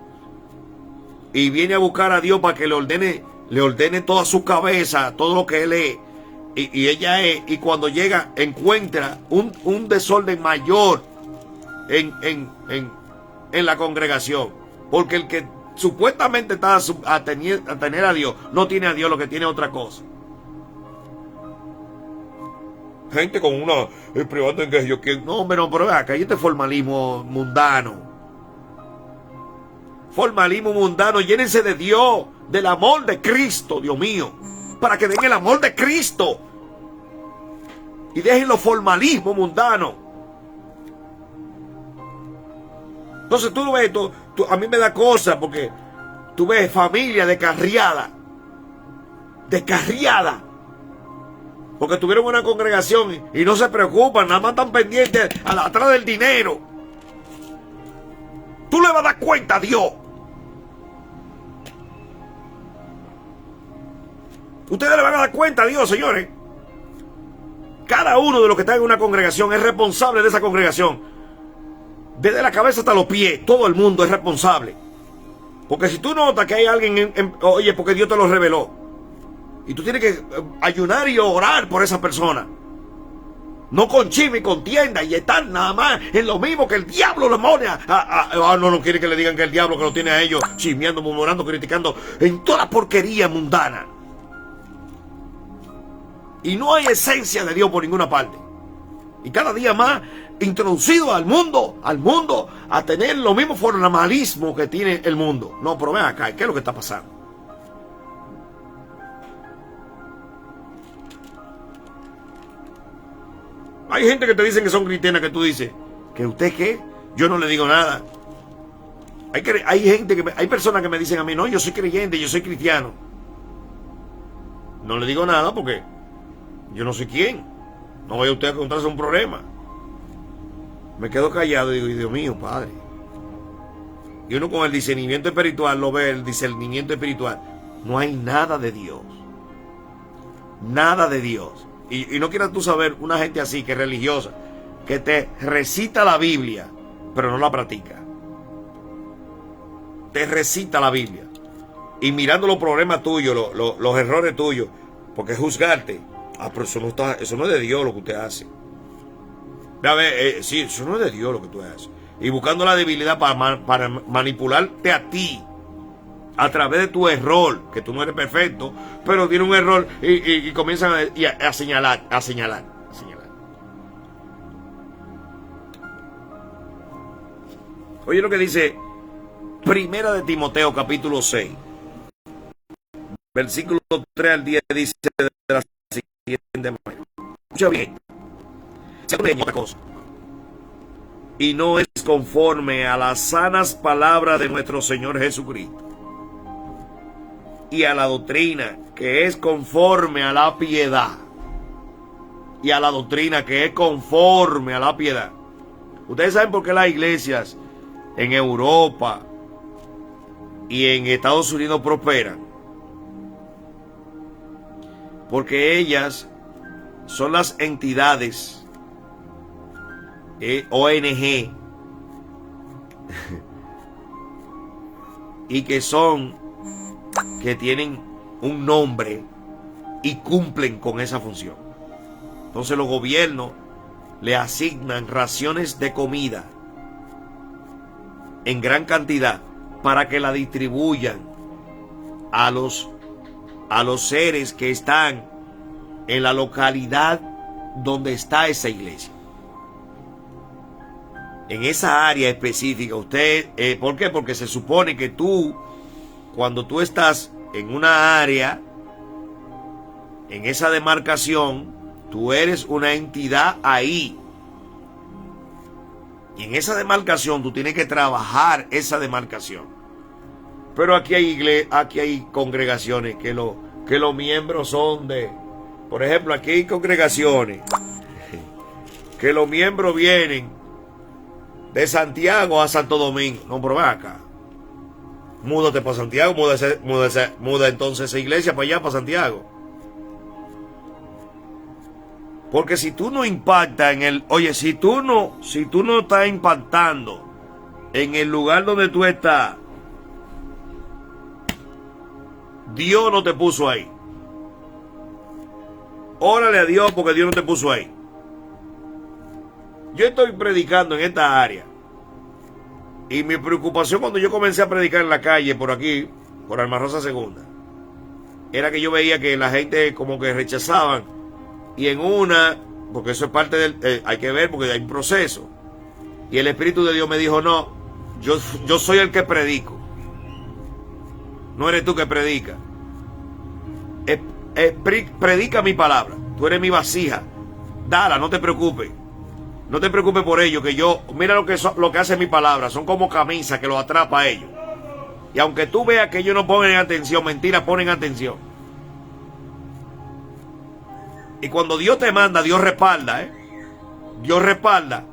y viene a buscar a Dios para que le ordene toda su cabeza, todo lo que él es, y ella es, y cuando llega encuentra un desorden mayor en la congregación, porque el que supuestamente está a tener a Dios, no tiene a Dios, lo que tiene es otra cosa. Gente con una privada en que yo quiero. No, hombre, no, pero acá hay este formalismo mundano. Formalismo mundano, llénense de Dios, del amor de Cristo, Dios mío, para que den el amor de Cristo y dejen los formalismos mundanos. Entonces tú ves, a mí me da cosa porque tú ves familia descarriada, porque tuvieron una congregación y no se preocupan, nada más están pendientes atrás del dinero. Tú le vas a dar cuenta a Dios. Ustedes le van a dar cuenta a Dios, señores. Cada uno de los que está en una congregación es responsable de esa congregación. Desde la cabeza hasta los pies, todo el mundo es responsable. Porque si tú notas que hay alguien, oye, porque Dios te lo reveló. Y tú tienes que ayunar y orar por esa persona. No con chisme y contienda y estar nada más en lo mismo que el diablo le pone no quiere que le digan que el diablo que lo tiene a ellos chismeando, murmurando, criticando en toda la porquería mundana. Y no hay esencia de Dios por ninguna parte. Y cada día más introducido al mundo a tener lo mismo formalismo que tiene el mundo. No, pero ven acá, ¿qué es lo que está pasando? Hay gente que te dicen que son cristianas, que tú dices, ¿que usted qué? Yo no le digo nada. Hay personas que me dicen a mí, no, yo soy creyente, yo soy cristiano. No le digo nada porque yo no sé quién. No vaya usted a encontrarse un problema. Me quedo callado y digo, Dios mío, Padre. Y uno con el discernimiento espiritual lo ve, el discernimiento espiritual. No hay nada de Dios. Nada de Dios. Y no quieras tú saber una gente así, que es religiosa, que te recita la Biblia, pero no la practica. Te recita la Biblia. Y mirando los problemas tuyos, los errores tuyos, porque juzgarte. Pero eso no es de Dios lo que usted hace. A ver, sí, eso no es de Dios lo que tú haces. Y buscando la debilidad para manipularte a ti. A través de tu error, que tú no eres perfecto, pero tiene un error y comienzan a señalar. Oye lo que dice Primera de Timoteo capítulo 6, versículo 3 al 10, dice de la siguiente manera. Escucha bien. Otra cosa. Y no es conforme a las sanas palabras de nuestro Señor Jesucristo y a la doctrina que es conforme a la piedad, y a la doctrina que es conforme a la piedad. Ustedes saben por qué las iglesias en Europa y en Estados Unidos prosperan. Porque ellas son las entidades ONG y que tienen un nombre y cumplen con esa función. Entonces los gobiernos le asignan raciones de comida en gran cantidad para que la distribuyan a los seres que están en la localidad donde está esa iglesia. En esa área específica, usted, ¿por qué? Porque se supone que cuando tú estás en una área, en esa demarcación, tú eres una entidad ahí. Y en esa demarcación tú tienes que trabajar esa demarcación. Pero aquí hay congregaciones que los miembros son por ejemplo, aquí hay congregaciones que los miembros vienen de Santiago a Santo Domingo. No, pero ven acá. Múdate para Santiago, muda entonces esa iglesia para allá, para Santiago. Porque si tú no impactas si tú no estás impactando en el lugar donde tú estás, Dios no te puso ahí. Órale a Dios porque Dios no te puso ahí. Yo estoy predicando en esta área. Y mi preocupación cuando yo comencé a predicar en la calle, por aquí, por Alma Rosa Segunda, era que yo veía que la gente como que rechazaban. Y porque eso es parte hay que ver porque hay un proceso. Y el Espíritu de Dios me dijo, no, yo soy el que predico. No eres tú que predicas. Predica mi palabra. Tú eres mi vasija. Dala, no te preocupes. No te preocupes por ello, mira lo que hace mi palabra, son como camisas que los atrapa a ellos. Y aunque tú veas que ellos no ponen atención, mentira, ponen atención. Y cuando Dios te manda, Dios respalda, Dios respalda.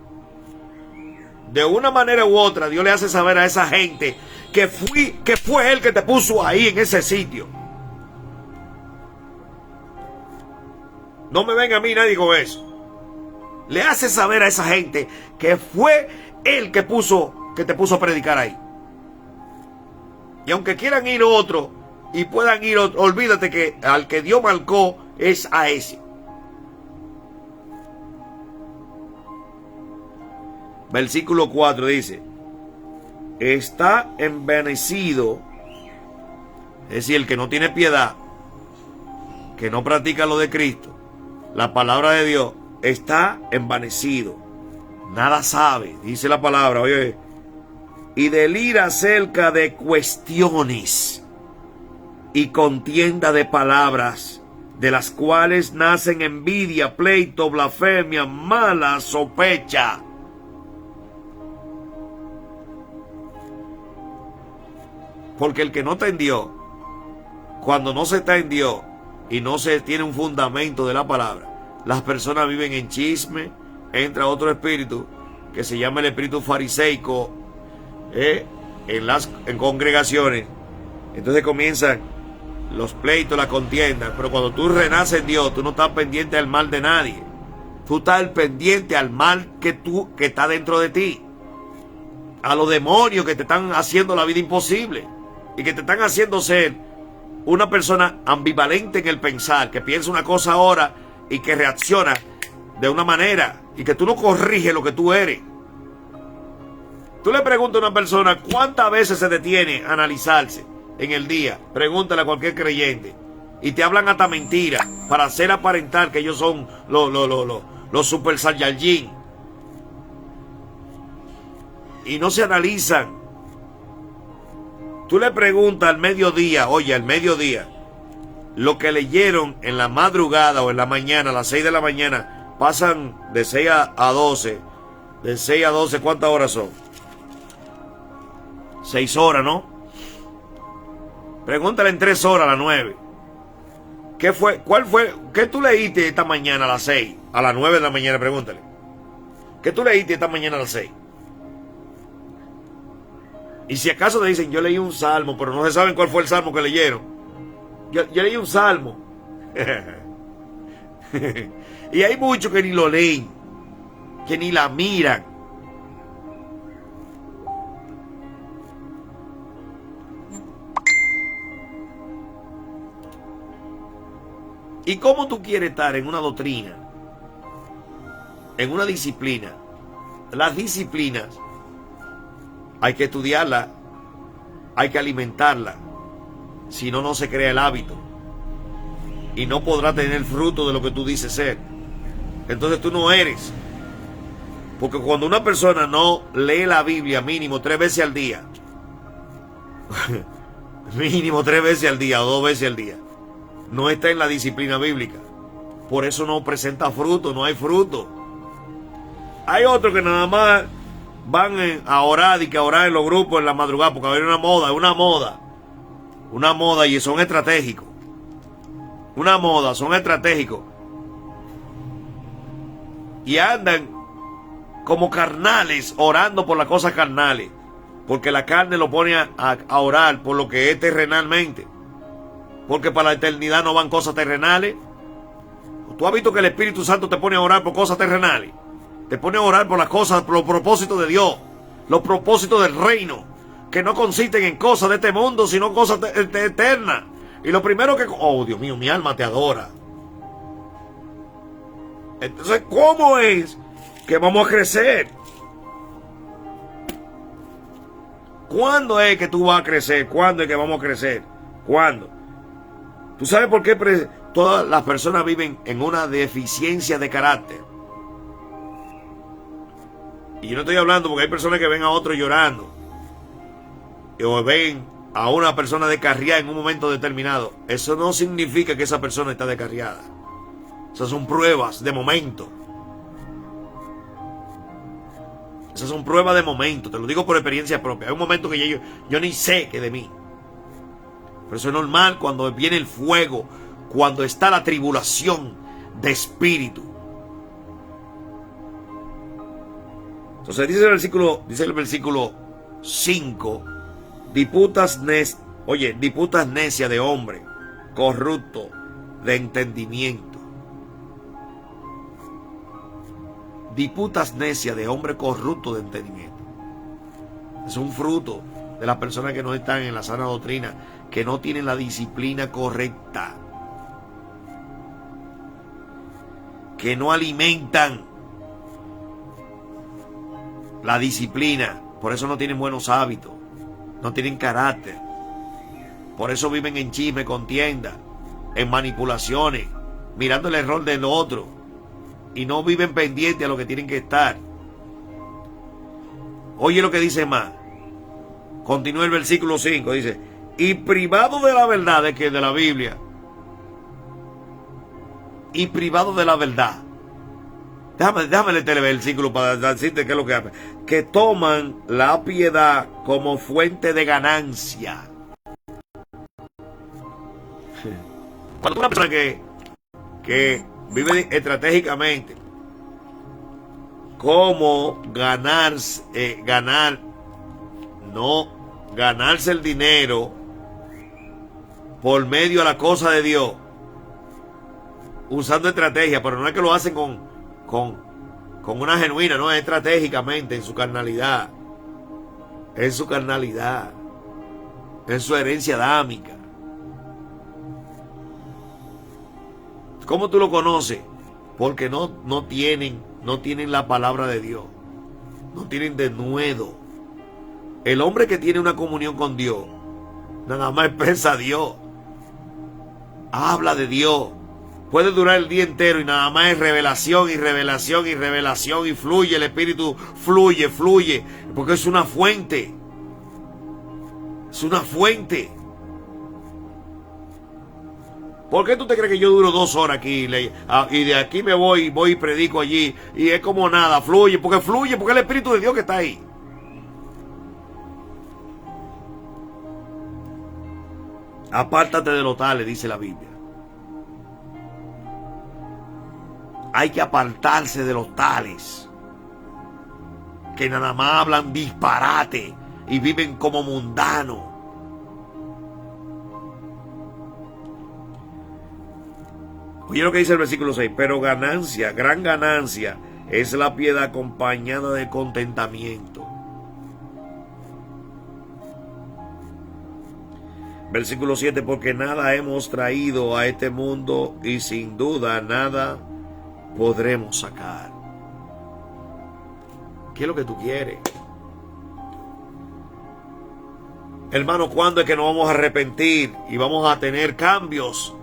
De una manera u otra, Dios le hace saber a esa gente que fue Él que te puso ahí en ese sitio. No me venga a mí nadie con eso. Le hace saber a esa gente que fue Él que te puso a predicar ahí. Y aunque quieran ir otro y puedan ir otro, olvídate que al que Dios marcó es a ese. Versículo 4 dice: está envanecido, es decir, el que no tiene piedad, que no practica lo de Cristo, la palabra de Dios, está envanecido, nada sabe, dice la palabra, oye, y delira acerca de cuestiones y contienda de palabras, de las cuales nacen envidia, pleito, blasfemia, mala sospecha. Porque el que no está en Dios, cuando no se está en Dios y no se tiene un fundamento de la palabra, las personas viven en chisme, entra otro espíritu que se llama el espíritu fariseico en congregaciones. Entonces comienzan los pleitos, la contienda. Pero cuando tú renaces en Dios, tú no estás pendiente al mal de nadie. Tú estás pendiente al mal que está dentro de ti, a los demonios que te están haciendo la vida imposible y que te están haciendo ser una persona ambivalente en el pensar, que piensa una cosa ahora y que reacciona de una manera y que tú no corriges lo que tú eres. Tú le preguntas a una persona cuántas veces se detiene a analizarse en el día. Pregúntale a cualquier creyente y te hablan hasta mentiras para hacer aparentar que ellos son los super saiyajin. y no se analizan. Tú le preguntas al mediodía, oye, al mediodía, lo que leyeron en la madrugada o en la mañana, a las 6 de la mañana, pasan de 6 a 12. De 6 a 12, ¿cuántas horas son? 6 horas, ¿no? Pregúntale en 3 horas a las 9. ¿Qué fue? ¿Cuál fue? ¿Qué tú leíste esta mañana a las 6? A las 9 de la mañana, pregúntale. ¿Qué tú leíste esta mañana a las 6? Y si acaso te dicen, yo leí un salmo, pero no se saben cuál fue el salmo que leyeron. Yo leí un salmo. Y hay muchos que ni lo leen, que ni la miran. ¿Y cómo tú quieres estar en una doctrina, en una disciplina? Las disciplinas hay que estudiarlas, hay que alimentarlas, si no, no se crea el hábito y no podrá tener el fruto de lo que tú dices ser. Entonces tú no eres, porque cuando una persona no lee la Biblia mínimo 3 veces al día, mínimo 3 veces al día o 2 veces al día, no está en la disciplina bíblica. Por eso no presenta fruto, no hay fruto. Hay otros que nada más van a orar y que a orar en los grupos en la madrugada, porque hay una moda y son estratégicos. Una moda, son estratégicos. Y andan como carnales, orando por las cosas carnales, porque la carne lo pone a orar por lo que es terrenalmente. Porque para la eternidad no van cosas terrenales. ¿Tú has visto que el Espíritu Santo te pone a orar por cosas terrenales? Te pone a orar por las cosas, por los propósitos de Dios, los propósitos del reino, que no consisten en cosas de este mundo, sino cosas eternas. Y lo primero que... Oh, Dios mío, mi alma te adora. Entonces, ¿cómo es que vamos a crecer? ¿Cuándo es que tú vas a crecer? ¿Cuándo es que vamos a crecer? ¿Cuándo? ¿Tú sabes por qué todas las personas viven en una deficiencia de carácter? Y yo no estoy hablando porque hay personas que ven a otros llorando, o ven a una persona descarriada en un momento determinado. Eso no significa que esa persona está descarriada. Esas son pruebas de momento. Esas son pruebas de momento. Te lo digo por experiencia propia. Hay un momento que yo ni sé que de mí. Pero eso es normal cuando viene el fuego, cuando está la tribulación de espíritu. Entonces dice el versículo 5, disputas necias de hombre, corrupto de entendimiento. Disputas necias de hombre corrupto de entendimiento. Es un fruto de las personas que no están en la sana doctrina, que no tienen la disciplina correcta, que no alimentan la disciplina. Por eso no tienen buenos hábitos, no tienen carácter. Por eso viven en chisme, contienda, en manipulaciones, mirando el error del otro, y no viven pendientes a lo que tienen que estar. Oye lo que dice más. Continúa el versículo 5, dice: y privado de la verdad, de que de la Biblia, y privado de la verdad. Déjame leer el versículo para decirte qué es lo que hacen. Que toman la piedad como fuente de ganancia. Cuando una persona que vive estratégicamente cómo ganarse el dinero por medio de la cosa de Dios, usando estrategia, pero no es que lo hacen con una genuina, no, es estratégicamente, en su carnalidad, en su herencia adámica. ¿Cómo tú lo conoces? Porque no tienen la palabra de Dios, no tienen denuedo. El hombre que tiene una comunión con Dios nada más expresa a Dios, habla de Dios, puede durar el día entero y nada más es revelación y revelación y revelación y fluye, el Espíritu fluye, fluye, porque es una fuente. Es una fuente. ¿Por qué tú te crees que yo duro 2 horas aquí y de aquí me voy y predico allí y es como nada, fluye, porque es el Espíritu de Dios que está ahí? Apártate de los tales, dice la Biblia. Hay que apartarse de los tales que nada más hablan disparate y viven como mundanos. Oye lo que dice el versículo 6. Pero ganancia, gran ganancia, es la piedad acompañada de contentamiento. Versículo 7. Porque nada hemos traído a este mundo y sin duda nada podremos sacar. ¿Qué es lo que tú quieres? Hermano, ¿cuándo es que nos vamos a arrepentir y vamos a tener cambios?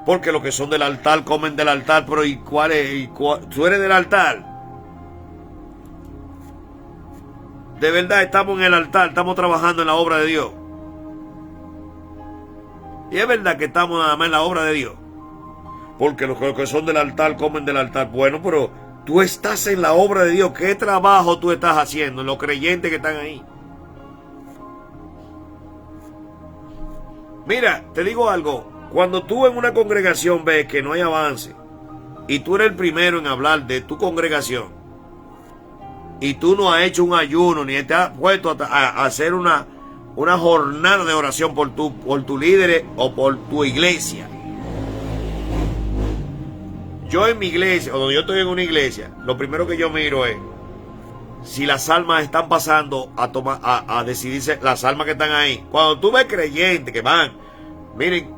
Porque los que son del altar comen del altar, pero ¿y cuál es? ¿Tú eres del altar? De verdad estamos en el altar, estamos trabajando en la obra de Dios. Y es verdad que estamos nada más en la obra de Dios. Porque los que son del altar comen del altar. Bueno, pero tú estás en la obra de Dios. ¿Qué trabajo tú estás haciendo en los creyentes que están ahí? Mira, te digo algo. Cuando tú en una congregación ves que no hay avance y tú eres el primero en hablar de tu congregación y tú no has hecho un ayuno ni te has puesto a hacer una jornada de oración por tu líder o por tu iglesia. Yo en mi iglesia, o donde yo estoy en una iglesia, lo primero que yo miro es si las almas están pasando a decidirse, las almas que están ahí. Cuando tú ves creyentes que van, miren,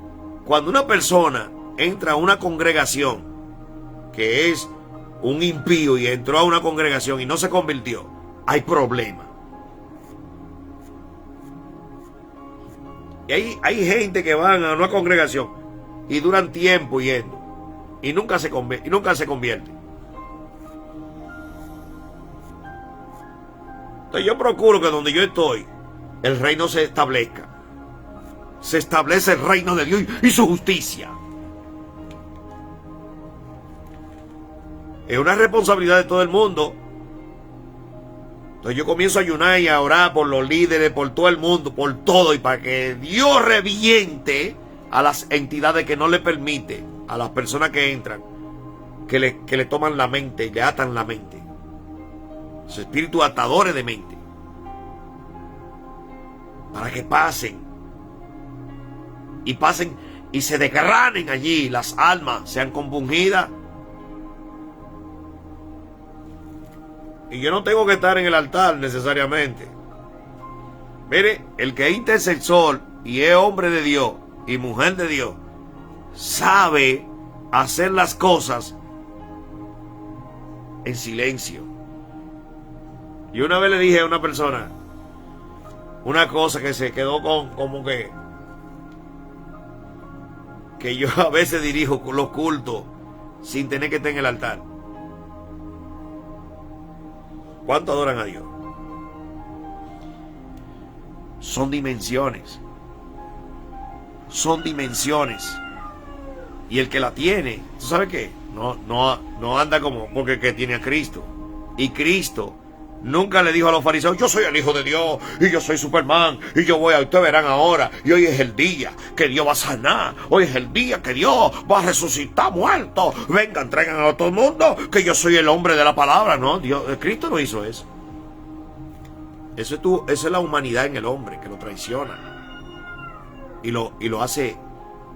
cuando una persona entra a una congregación que es un impío y entró a una congregación y no se convirtió, hay problema. Y hay gente que van a una congregación y duran tiempo yendo y nunca se convierte. Entonces yo procuro que donde yo estoy el reino se establezca. Se establece el reino de Dios y su justicia. Es una responsabilidad de todo el mundo. Entonces yo comienzo a ayunar y a orar por los líderes, por todo el mundo, por todo, y para que Dios reviente a las entidades que no le permite, a las personas que entran, que le toman la mente, le atan la mente. Los espíritus atadores de mente. Para que pasen y se desgranen allí, las almas sean compungidas. Y yo no tengo que estar en el altar necesariamente. Mire, el que es intercesor y es hombre de Dios y mujer de Dios, sabe hacer las cosas en silencio. Y una vez le dije a una persona una cosa que se quedó como que yo a veces dirijo los cultos sin tener que estar en el altar. ¿Cuánto adoran a Dios? Son dimensiones. Son dimensiones. Y el que la tiene, ¿tú sabes qué? No anda como porque el que tiene a Cristo. Y Cristo nunca le dijo a los fariseos: yo soy el Hijo de Dios y yo soy Superman y yo voy a, ustedes verán ahora, y hoy es el día que Dios va a sanar, hoy es el día que Dios va a resucitar muertos, vengan, traigan a todo el mundo que yo soy el hombre de la palabra. No, Cristo no hizo eso. Eso es la humanidad en el hombre que lo traiciona y lo hace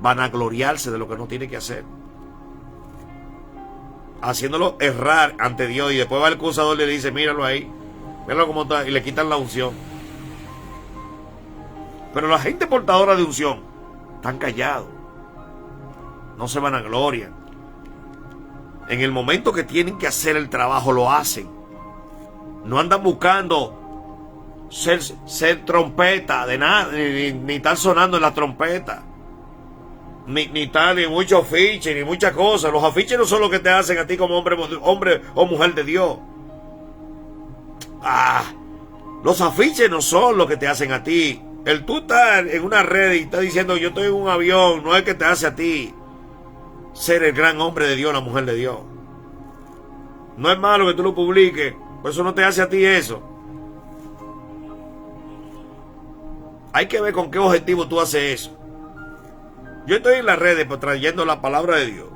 vanagloriarse de lo que no tiene que hacer, haciéndolo errar ante Dios, y después va el acusador y le dice: míralo ahí, míralo cómo está, y le quitan la unción. Pero la gente portadora de unción están callados, no se vanaglorian. En el momento que tienen que hacer el trabajo lo hacen. No andan buscando ser trompeta de nada, ni estar sonando en la trompeta. ni tal, ni muchos afiches, ni muchas cosas. Los afiches no son lo que te hacen a ti como hombre o mujer de Dios. Los afiches no son lo que te hacen a ti. El tú estar en una red y estás diciendo yo estoy en un avión, no es que te hace a ti ser el gran hombre de Dios, la mujer de Dios. No es malo que tú lo publiques, por eso no te hace a ti eso. Hay que ver con qué objetivo tú haces eso. Yo estoy en las redes pues, trayendo la palabra de Dios.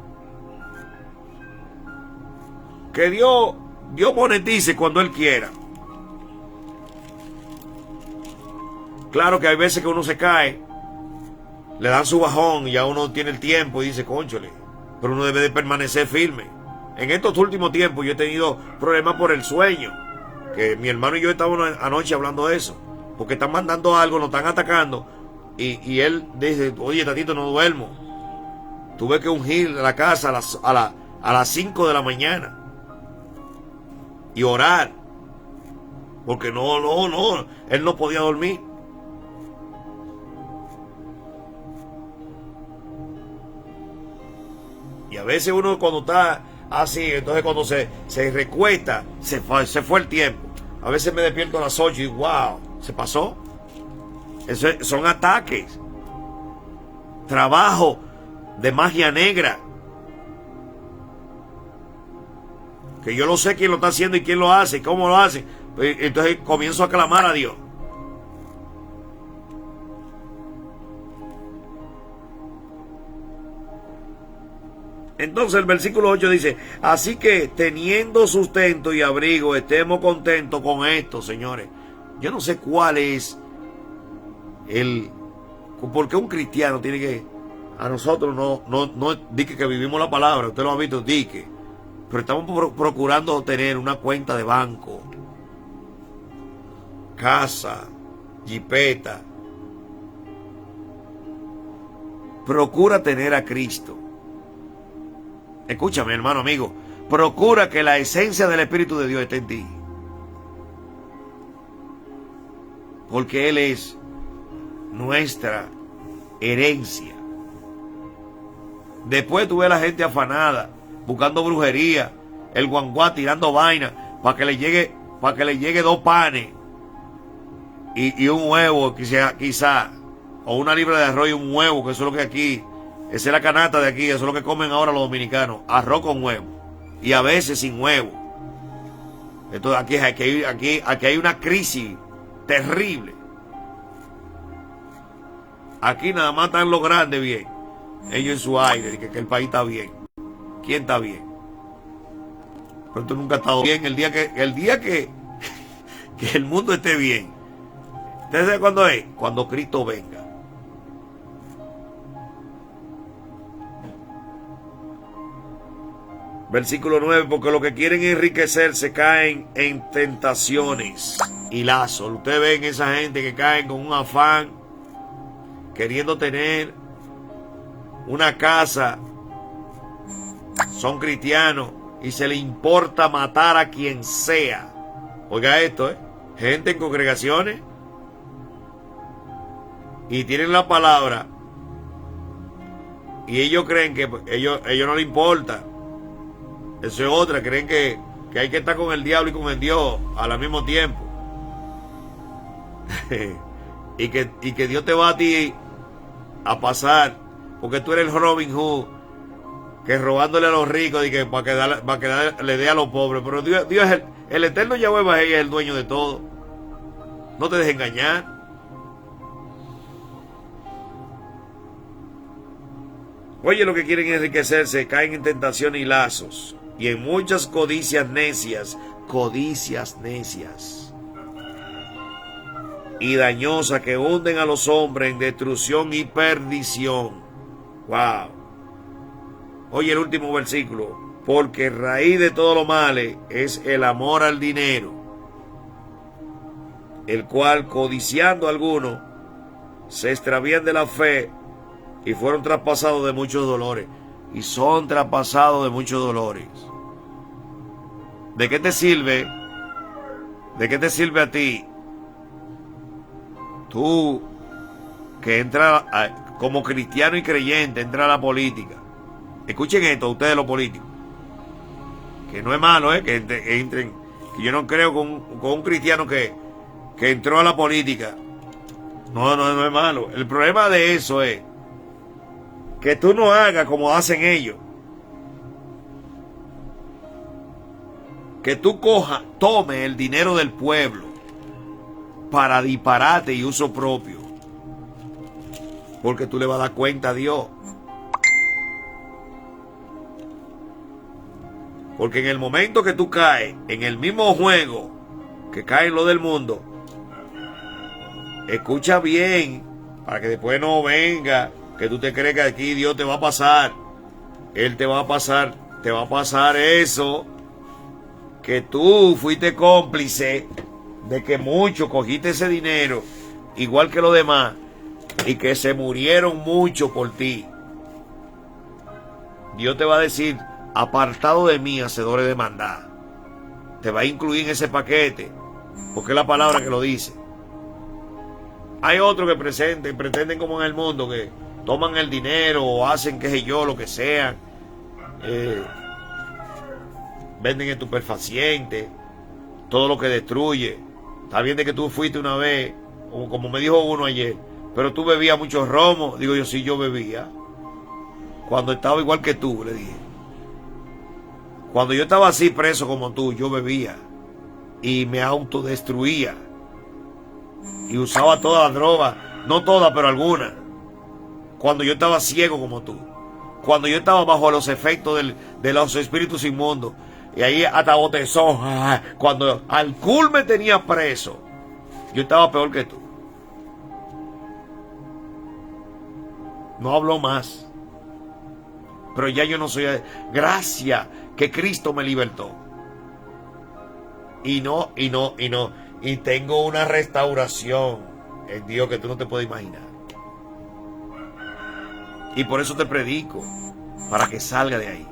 Que Dios monetice cuando Él quiera. Claro que hay veces que uno se cae, le dan su bajón y ya uno tiene el tiempo y dice, cónchole, pero uno debe de permanecer firme. En estos últimos tiempos yo he tenido problemas por el sueño, que mi hermano y yo estábamos anoche hablando de eso, porque están mandando algo, nos están atacando, y él dice, oye, Tatito, no duermo. Tuve que ungir la casa a las 5 de la mañana y orar, porque no, él no podía dormir. Y a veces uno cuando está así, entonces cuando se recuesta, se fue el tiempo. A veces me despierto a las 8 y wow, se pasó. Eso son ataques. Trabajo de magia negra. Que yo no sé quién lo está haciendo y quién lo hace y cómo lo hace. Entonces comienzo a clamar a Dios. Entonces el versículo 8 dice, así que teniendo sustento y abrigo, estemos contentos con esto, señores. Yo no sé cuál es por qué un cristiano tiene que, a nosotros no dique que vivimos la palabra, usted lo ha visto, dique, pero estamos procurando tener una cuenta de banco, casa, jipeta. Procura tener a Cristo. Escúchame, hermano amigo, procura que la esencia del Espíritu de Dios esté en ti. Porque Él es nuestra herencia. Después tú ves a la gente afanada, buscando brujería, el guanguá tirando vaina, para que le llegue 2 panes y un huevo, quizá, o una libra de arroz y un huevo, que eso es lo que aquí. Esa es la canasta de aquí, eso es lo que comen ahora los dominicanos, arroz con huevo, y a veces sin huevo. Entonces aquí hay una crisis terrible. Aquí nada más están los grandes bien, ellos en su aire, que el país está bien. ¿Quién está bien? Pero tú nunca has estado bien el día que el mundo esté bien. ¿Usted sabe cuándo es? Cuando Cristo venga. Versículo 9, porque los que quieren enriquecerse caen en tentaciones y lazos. Ustedes ven esa gente que caen con un afán, queriendo tener una casa, son cristianos y se les importa matar a quien sea. Oiga esto, gente en congregaciones y tienen la palabra y ellos creen que ellos no les importa. Eso es otra, creen que hay que estar con el diablo y con el Dios al mismo tiempo. y que Dios te va a ti a pasar, porque tú eres el Robin Hood, que robándole a los ricos y que para que le dé a los pobres. Pero Dios es el eterno Yahweh, es el dueño de todo. No te dejes engañar. Oye, los que quieren enriquecerse caen en tentación y lazos, y en muchas codicias necias y dañosas que hunden a los hombres en destrucción y perdición. Wow. Oye el último versículo, porque raíz de todos los males es el amor al dinero, el cual codiciando algunos se extravían de la fe y fueron traspasados de muchos dolores. Y son traspasados de muchos dolores. ¿De qué te sirve? ¿De qué te sirve a ti? Tú que entras como cristiano y creyente, entra a la política. Escuchen esto, ustedes los políticos. Que no es malo, que entren. Que yo no creo con un cristiano que entró a la política. No es malo. El problema de eso es que tú no hagas como hacen ellos. Que tú tomes el dinero del pueblo para disparate y uso propio. Porque tú le vas a dar cuenta a Dios. Porque en el momento que tú caes en el mismo juego que cae en lo del mundo, escucha bien, para que después no venga, que tú te crees que aquí Dios te va a pasar. Él te va a pasar eso, que tú fuiste cómplice de que muchos cogiste ese dinero, igual que los demás, y que se murieron muchos por ti. Dios te va a decir: apartado de mí, hacedores de maldad. Te va a incluir en ese paquete, porque es la palabra que lo dice. Hay otros que pretenden como en el mundo, que toman el dinero o hacen qué sé yo, lo que sea. Venden estupefacientes, todo lo que destruye. Está bien de que tú fuiste una vez, como me dijo uno ayer, pero tú bebías muchos romos. Digo yo, sí, yo bebía. Cuando estaba igual que tú, le dije. Cuando yo estaba así preso como tú, yo bebía y me autodestruía y usaba toda la droga, no toda, pero alguna. Cuando yo estaba ciego como tú, cuando yo estaba bajo los efectos de los espíritus inmundos, y ahí hasta botezón, cuando alcohol me tenía preso, yo estaba peor que tú. No hablo más. Pero ya yo no soy. Gracias que Cristo me libertó. Y tengo una restauración en Dios que tú no te puedes imaginar. Y por eso te predico, para que salga de ahí.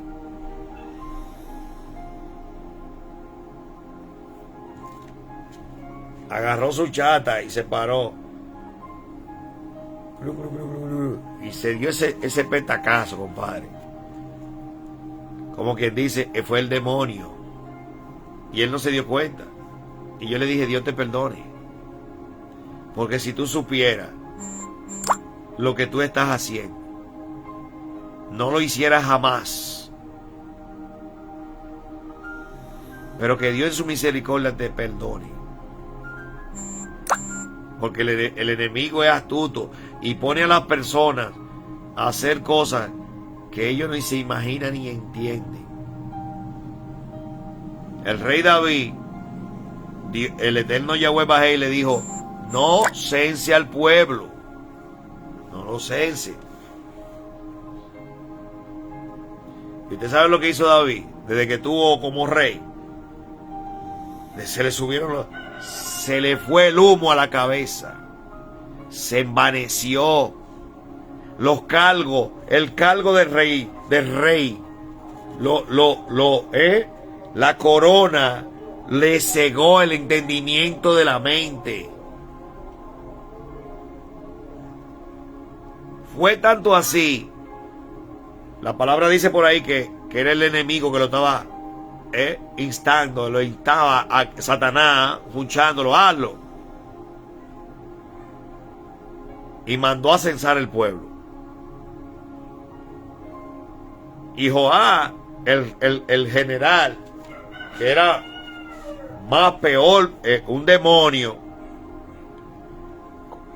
Agarró su chata y se paró. Y se dio ese petacazo, compadre. Como quien dice, fue el demonio. Y él no se dio cuenta. Y yo le dije: Dios te perdone. Porque si tú supieras lo que tú estás haciendo, no lo hicieras jamás. Pero que Dios en su misericordia te perdone. Porque el enemigo es astuto y pone a las personas a hacer cosas que ellos ni se imaginan ni entienden. El rey David, el eterno Yahweh Bajé, le dijo: no cense al pueblo, no lo cense. ¿Y usted sabe lo que hizo David desde que tuvo como rey? Se le fue el humo a la cabeza, se envaneció. Los cargos, el cargo del rey, la corona le cegó el entendimiento de la mente. Fue tanto así, la palabra dice por ahí que era el enemigo que lo estaba instando, lo instaba a Satanás, punchándolo, hazlo. Y mandó a censar el pueblo. Y Joá, el general, que era más peor, un demonio,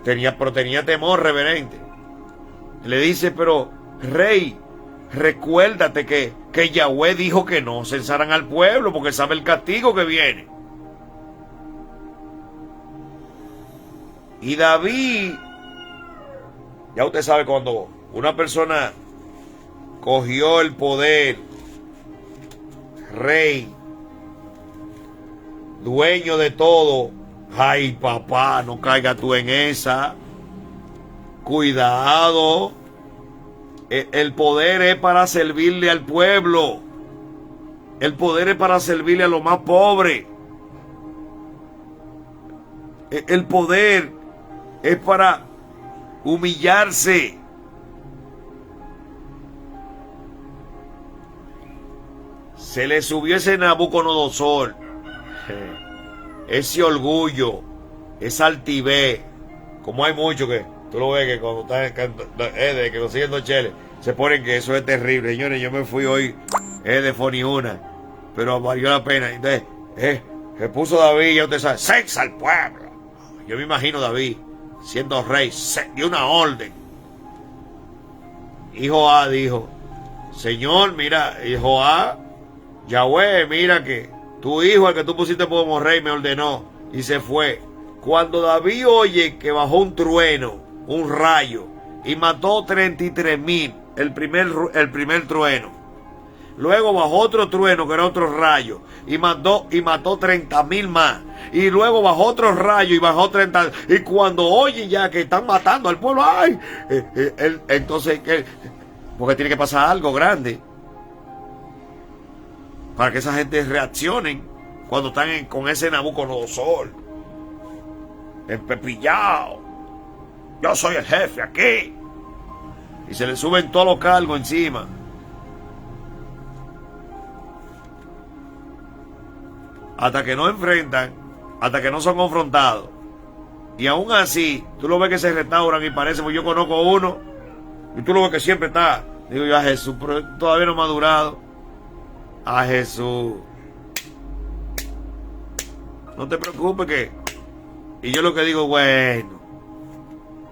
tenía temor reverente. Le dice: pero rey, recuérdate que Yahweh dijo que no censaran al pueblo, porque sabe el castigo que viene. Y David, ya usted sabe, cuando una persona cogió el poder, rey, dueño de todo, ay papá, no caiga tú en esa. Cuidado. El poder es para servirle al pueblo. El poder es para servirle a los más pobres. El poder es para humillarse se le subió ese Nabucodonosor, ese orgullo, esa altivez, como hay muchos que tú lo ves que cuando están de que consiguen dos cheles se ponen que eso es terrible. Señores, yo me fui hoy de Foniuna, pero valió la pena. Entonces se puso David, ya usted sabe, censa al pueblo. Yo me imagino David siendo rey, dio una orden. Y Joá dijo, Señor, mira, y Joá, Yahweh, mira que tu hijo, el que tú pusiste como rey, me ordenó, y se fue. Cuando David oye que bajó un trueno, un rayo, y mató 33,000, el primer trueno. Luego bajó otro trueno, que era otro rayo, y mató 30,000 más. Y luego bajó otro rayo y bajó 30. Y cuando oye ya que están matando al pueblo, ¡ay! Entonces, porque tiene que pasar algo grande para que esa gente reaccionen cuando están con ese Nabucodonosor empepillado. Yo soy el jefe aquí. Y se le suben todos los cargos encima. Hasta que no enfrentan, hasta que no son confrontados. Y aún así, tú lo ves que se restauran y parece, pues yo conozco uno, y tú lo ves que siempre está. Digo yo, a Jesús, pero todavía no ha madurado. A Jesús. No te preocupes que... Y yo lo que digo, bueno,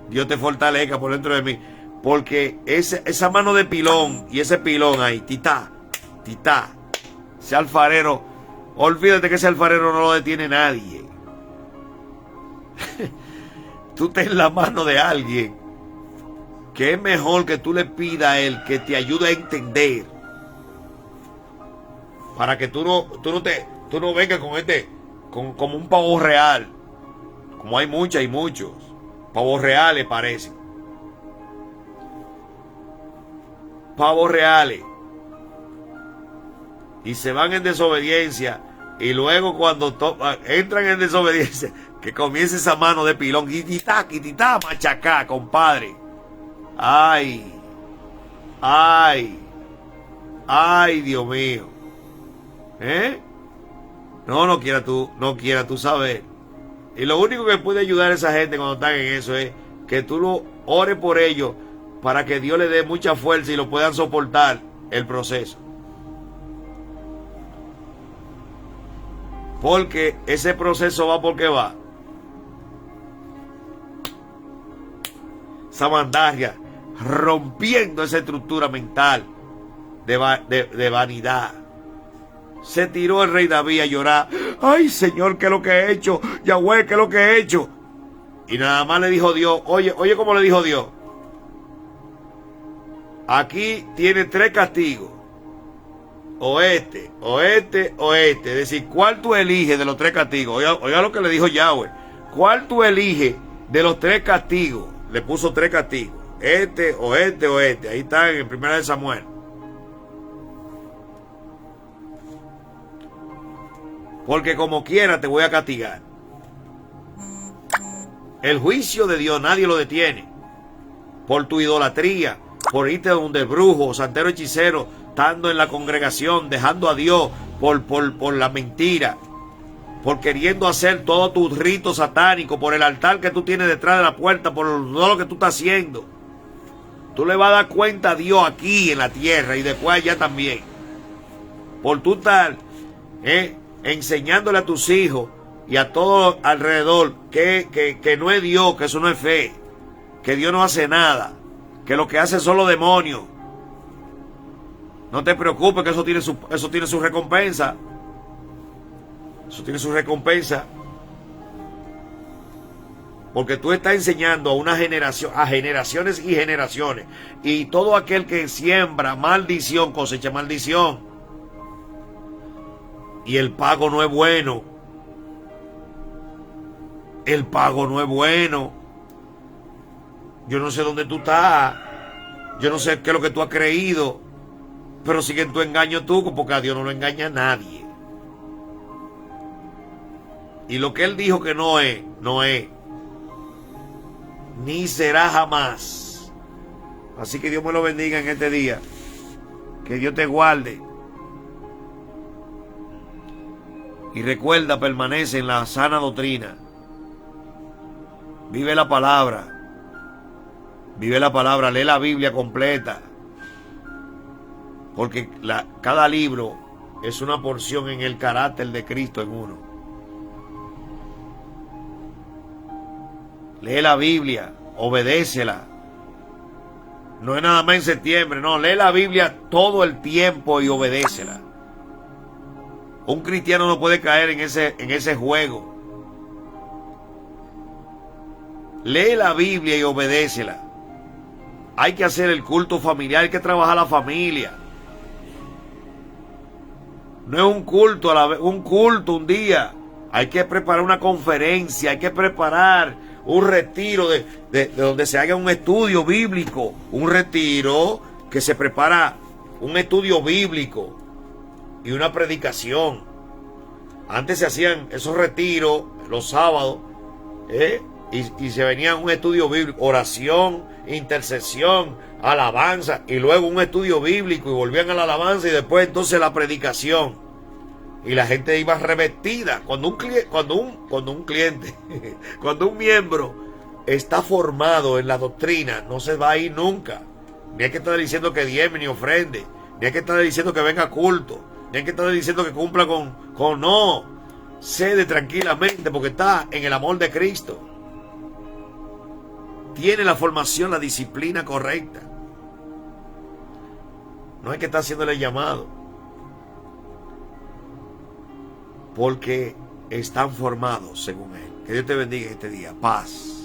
Dios te fortalezca por dentro de mí. Porque esa mano de pilón y ese pilón ahí, titá, ese alfarero, olvídate que ese alfarero no lo detiene nadie. Tú ten la mano de alguien que es mejor que tú le pidas a él que te ayude a entender. Para que tú no vengas como un pavo real. Como hay muchos. Pavos reales parecen. Pavos reales. Y se van en desobediencia. Y luego cuando entran en desobediencia, que comience esa mano de pilón. Y titá, machacá, compadre. Ay, Dios mío. No quiera tú saber. Y lo único que puede ayudar a esa gente cuando están en eso es que tú lo ores por ellos para que Dios le dé mucha fuerza y lo puedan soportar el proceso. Porque ese proceso va porque va. Esa mandaria rompiendo esa estructura mental de vanidad. Se tiró el rey David a llorar. Ay, Señor, ¿qué es lo que he hecho? Yahweh, ¿qué es lo que he hecho? Y nada más le dijo Dios, oye cómo le dijo Dios. Aquí tiene 3 castigos. O este. Es decir, ¿cuál tú eliges de los 3 castigos? Oiga lo que le dijo Yahweh. ¿Cuál tú eliges de los 3 castigos? Le puso 3 castigos. O este. Ahí está en 1 Samuel. Porque como quiera te voy a castigar. El juicio de Dios nadie lo detiene. Por tu idolatría, por irte donde brujo, santero, hechicero, estando en la congregación, dejando a Dios por la mentira, por queriendo hacer todo tu rito satánico, por el altar que tú tienes detrás de la puerta, por todo lo que tú estás haciendo. Tú le vas a dar cuenta a Dios aquí en la tierra y después allá también. Por tú estar enseñándole a tus hijos y a todo alrededor que no es Dios, que eso no es fe, que Dios no hace nada, que lo que hace son los demonios. No te preocupes que eso tiene su recompensa. Eso tiene su recompensa. Porque tú estás enseñando a una generación, a generaciones y generaciones. Y todo aquel que siembra maldición cosecha maldición. Y el pago no es bueno. El pago no es bueno. Yo no sé dónde tú estás. Yo no sé qué es lo que tú has creído. Pero sigue en tu engaño tú, porque a Dios no lo engaña a nadie. Y lo que Él dijo que no es, no es. Ni será jamás. Así que Dios me lo bendiga en este día. Que Dios te guarde. Y recuerda, permanece en la sana doctrina. Vive la palabra. Vive la palabra, lee la Biblia completa. Porque cada libro es una porción en el carácter de Cristo en uno. Lee la Biblia, obedécela. No es nada más en septiembre, no, lee la Biblia todo el tiempo y obedécela. Un cristiano no puede caer en ese juego. Lee la Biblia y obedécela. Hay que hacer el culto familiar, hay que trabajar la familia. No es un culto a la vez, un culto un día. Hay que preparar una conferencia, hay que preparar un retiro de donde se haga un estudio bíblico. Un retiro que se prepara un estudio bíblico y una predicación. Antes se hacían esos retiros los sábados, y se venía un estudio bíblico, oración, intercesión, alabanza, y luego un estudio bíblico, y volvían a la alabanza, y después entonces la predicación. Y la gente iba revestida. Cuando un miembro está formado en la doctrina, no se va a ir nunca. Ni hay que estar diciendo que diezme ni ofrende, ni hay que estar diciendo que venga a culto, ni hay que estar diciendo que cumpla con no. Cede tranquilamente porque está en el amor de Cristo. Tiene la formación, la disciplina correcta. No hay que estar haciéndole llamado, porque están formados según Él. Que Dios te bendiga este día. Paz.